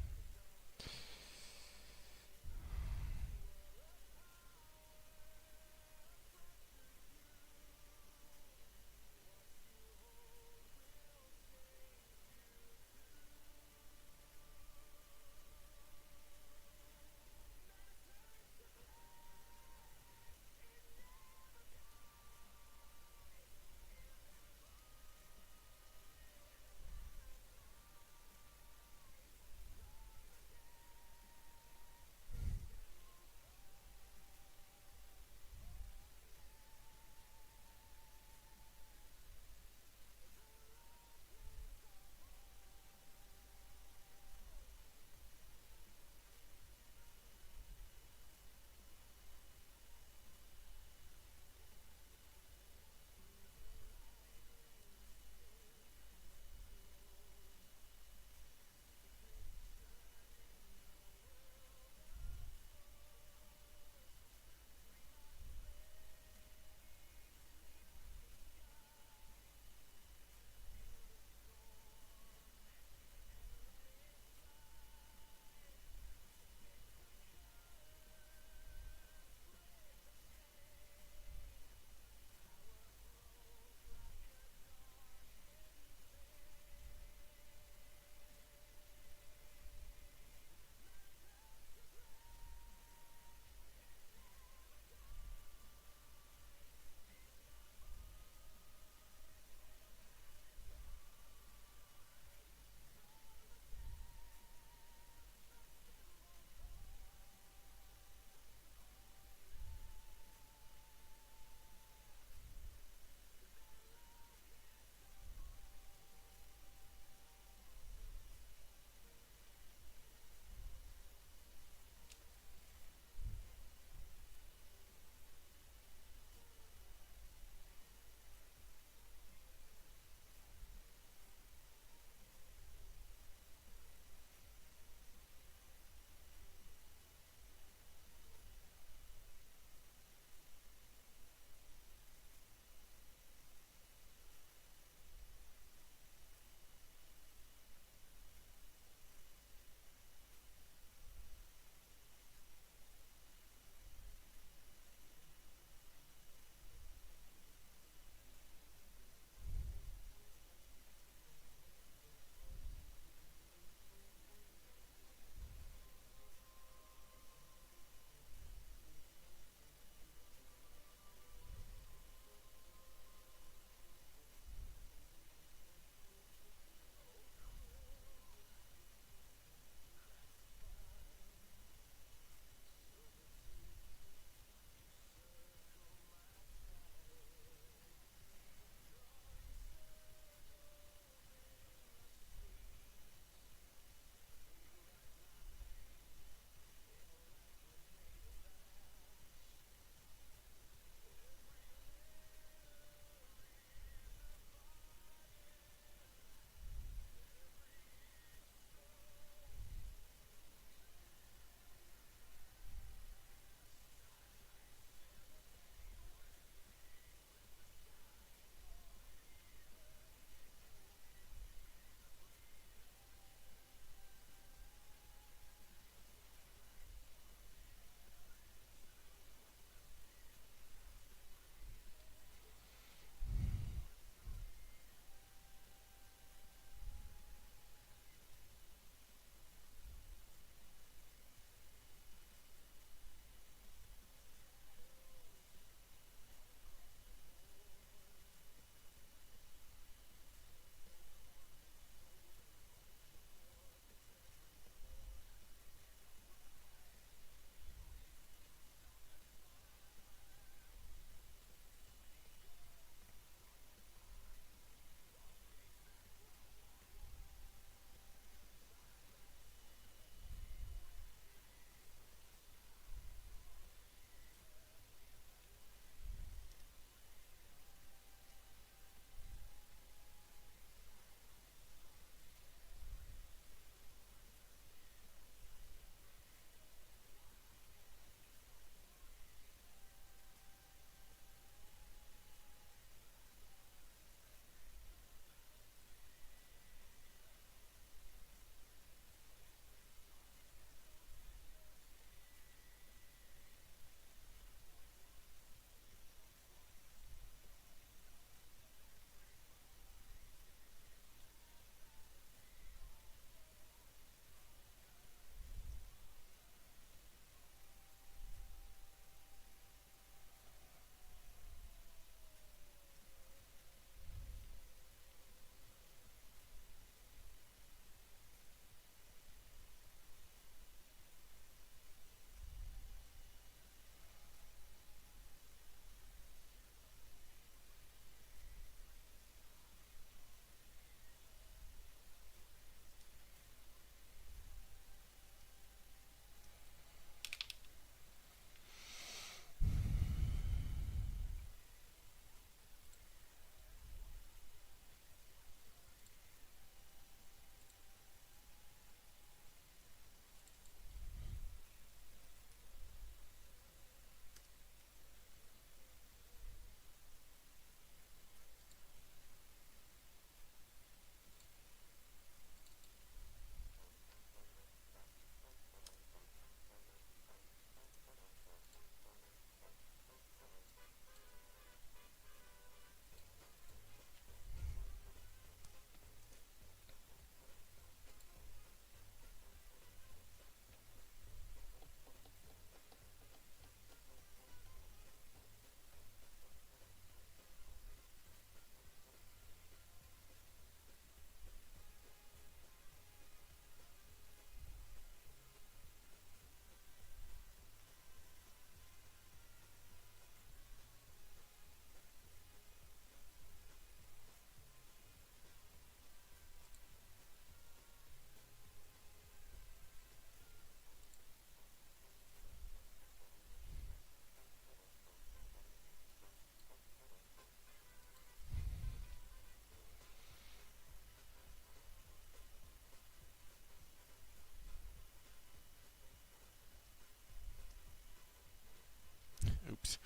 Oops.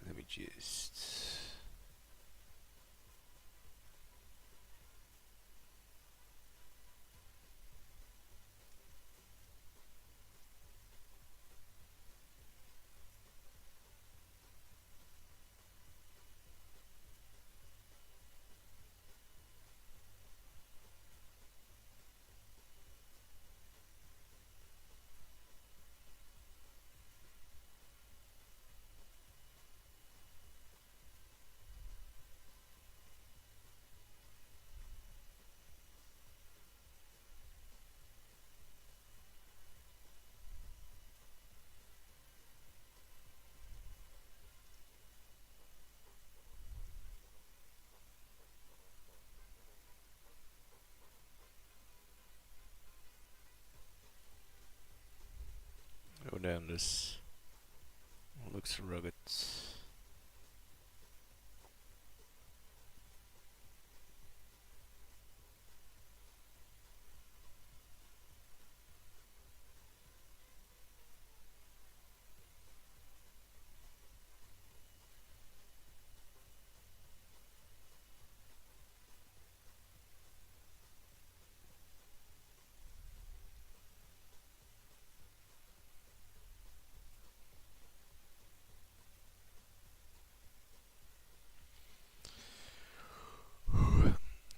Let me just. Oh damn, this looks rugged.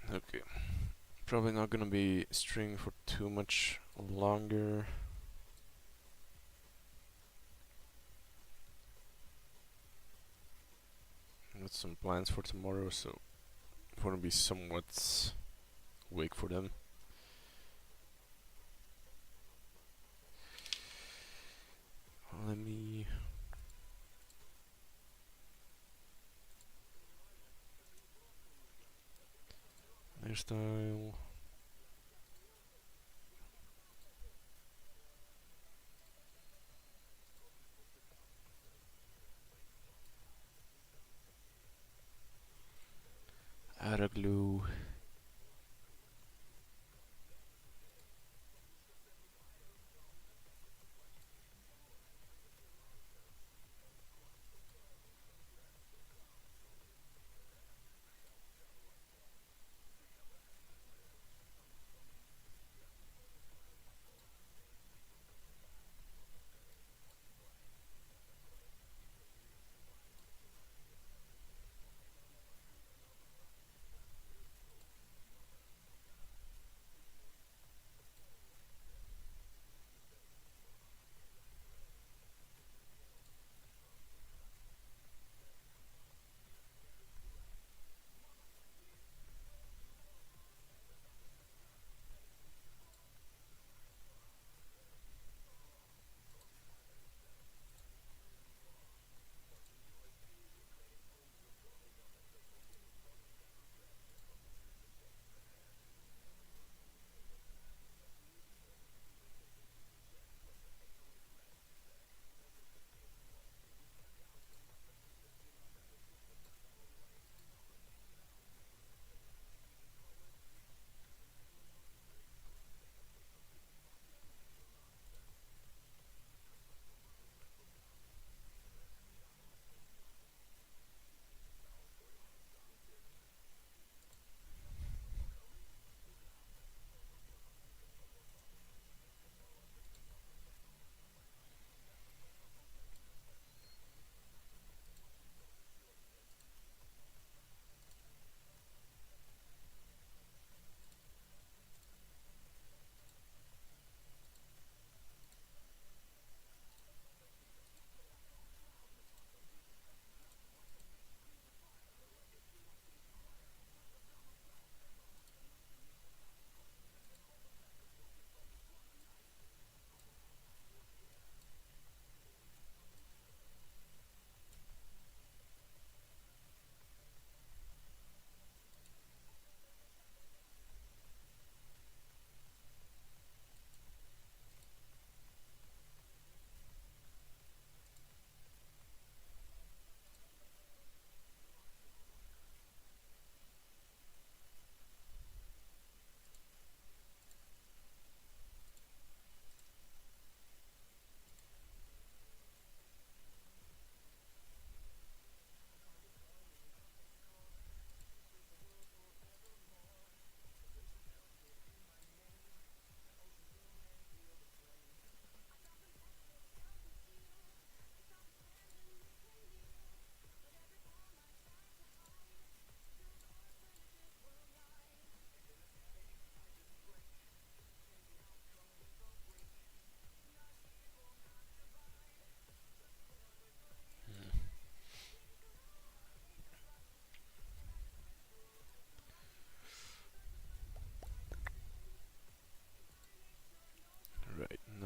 Okay. Probably not gonna be stringing for too much longer. Got some plans for tomorrow, so I wanna be somewhat awake for them. Let me. Hairstyle. Add a glue.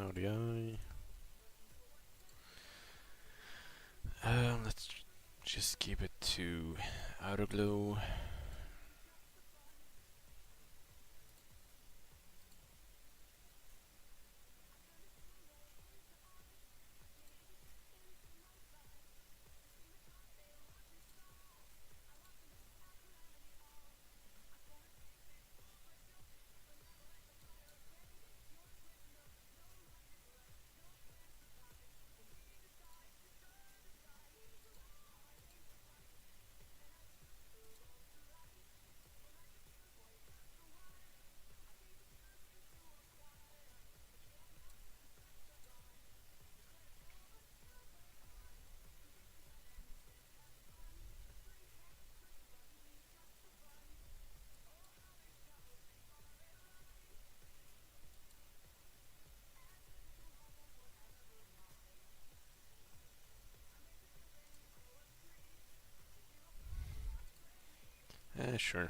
RDI. Let's just keep it to outer glow. Sure.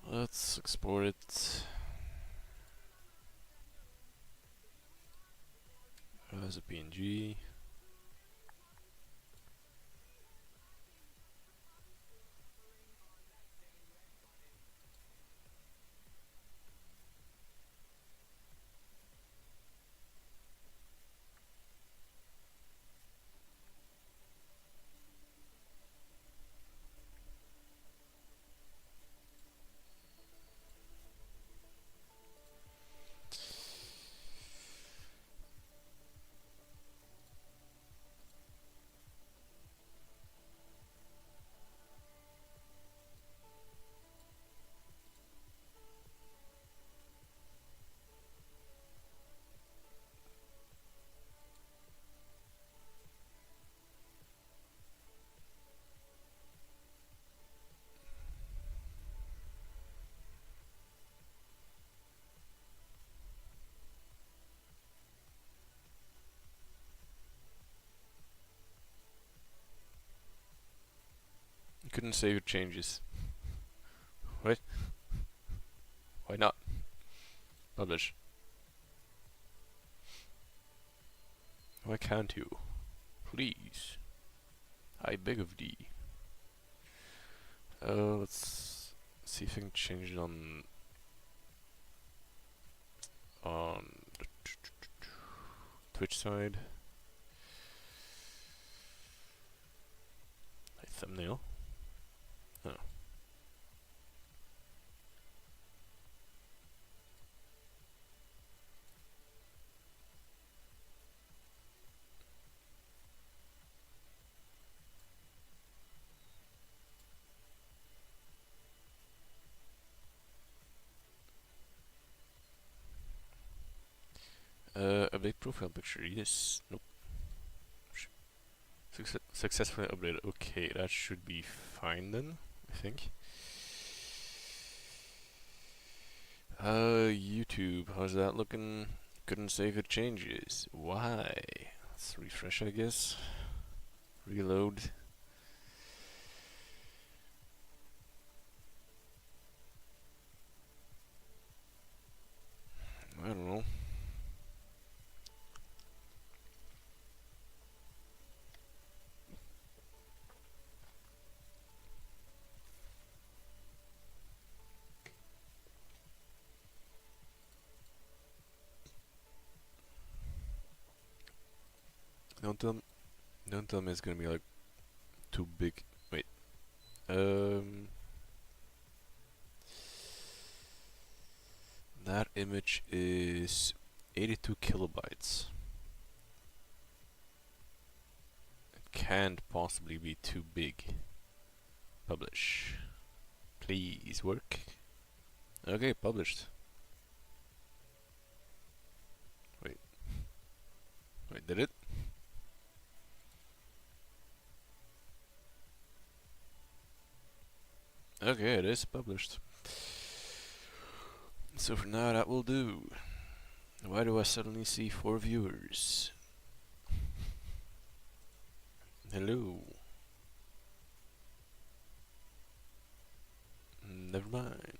Let's export it as a PNG. You couldn't save your changes. What? Why not? Publish. Why can't you? Please. I beg of thee. Let's see if I can change it on the Twitch side. A thumbnail. Oh. Update profile picture. Yes. Nope. Successfully updated. Okay, that should be fine then, I think. YouTube, how's that looking? Couldn't save the changes. Why? Let's refresh, I guess. Reload. I don't know. Don't tell me it's gonna be like too big. Wait. That image is 82 kilobytes. It can't possibly be too big. Publish. Please work. Okay, published. Wait, did it? Okay, it is published. So for now that will do. Why do I suddenly see 4 viewers? Hello. Never mind.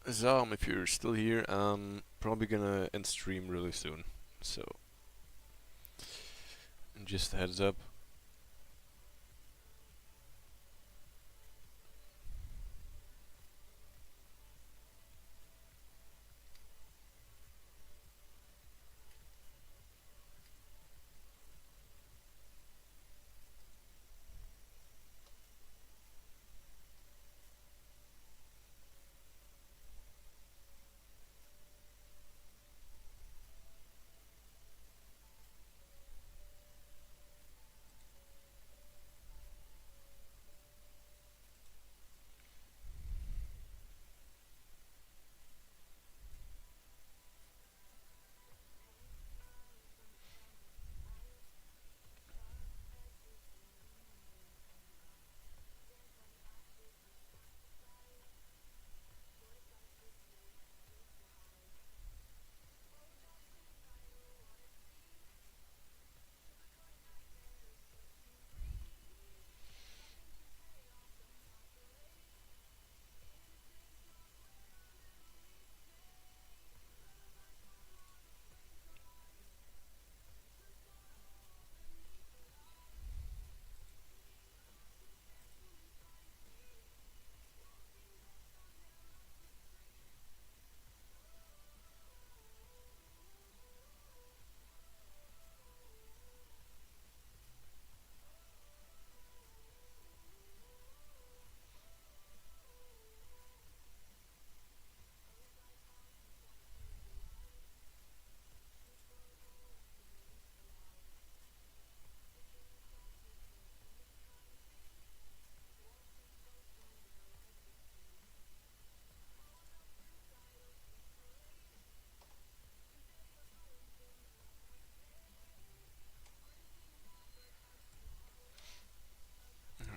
Zom, if you're still here, I'm probably gonna end stream really soon. So, just a heads up.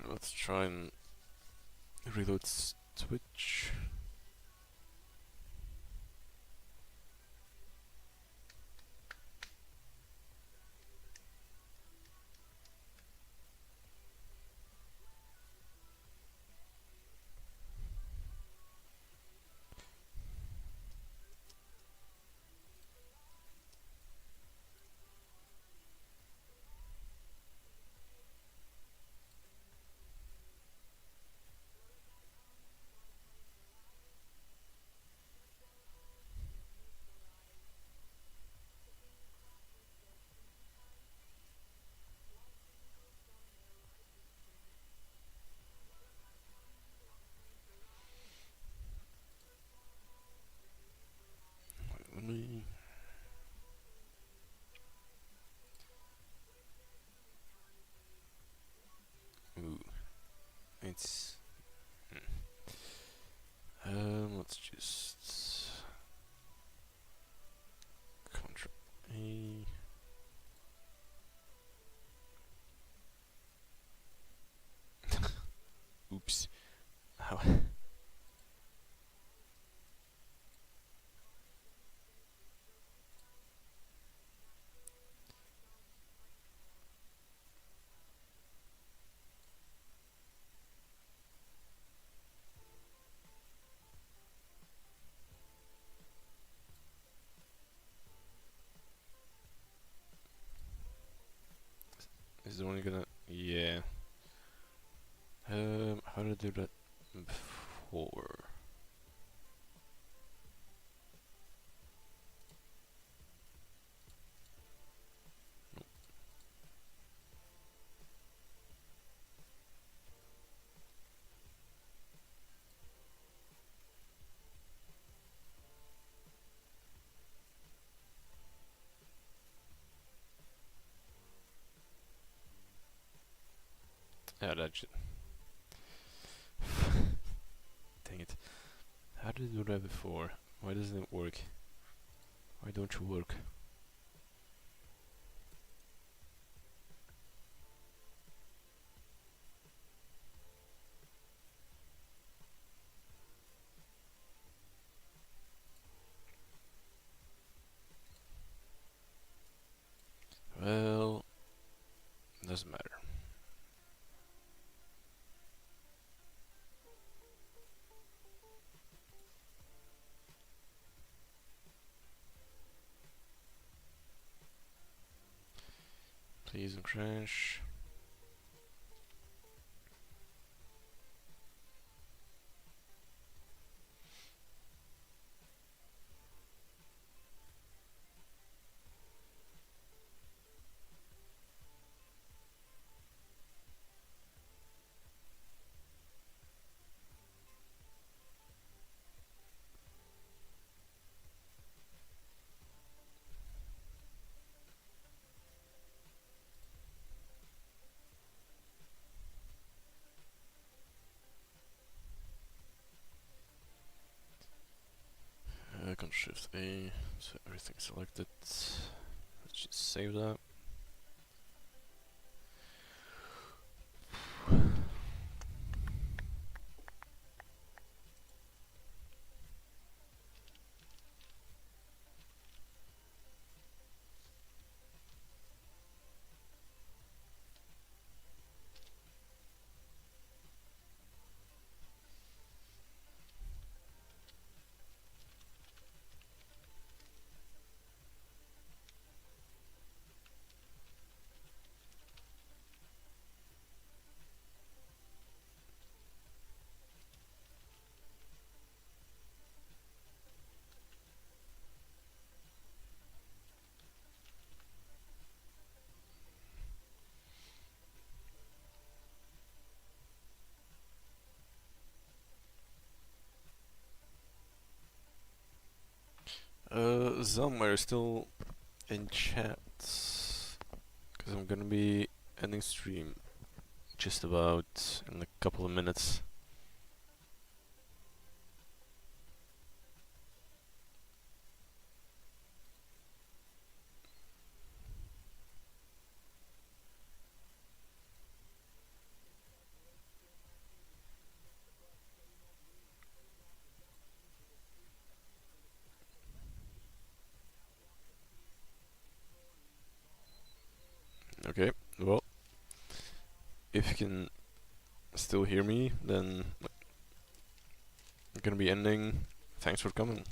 Let's try and reload Twitch. Let me. Ooh, it's. Let's just Control A. Oops. How? Is the one gonna? Yeah. How to do that before? Yeah, that should. Dang it. How did you do that before? Why doesn't it work? Why don't you work? Doesn't matter. Please don't crash. Control Shift A, so everything's selected. Let's just save that. Zom, are you still in chat? Because I'm gonna be ending stream just about in a couple of minutes. Okay, well, if you can still hear me, then I'm gonna be ending. Thanks for coming.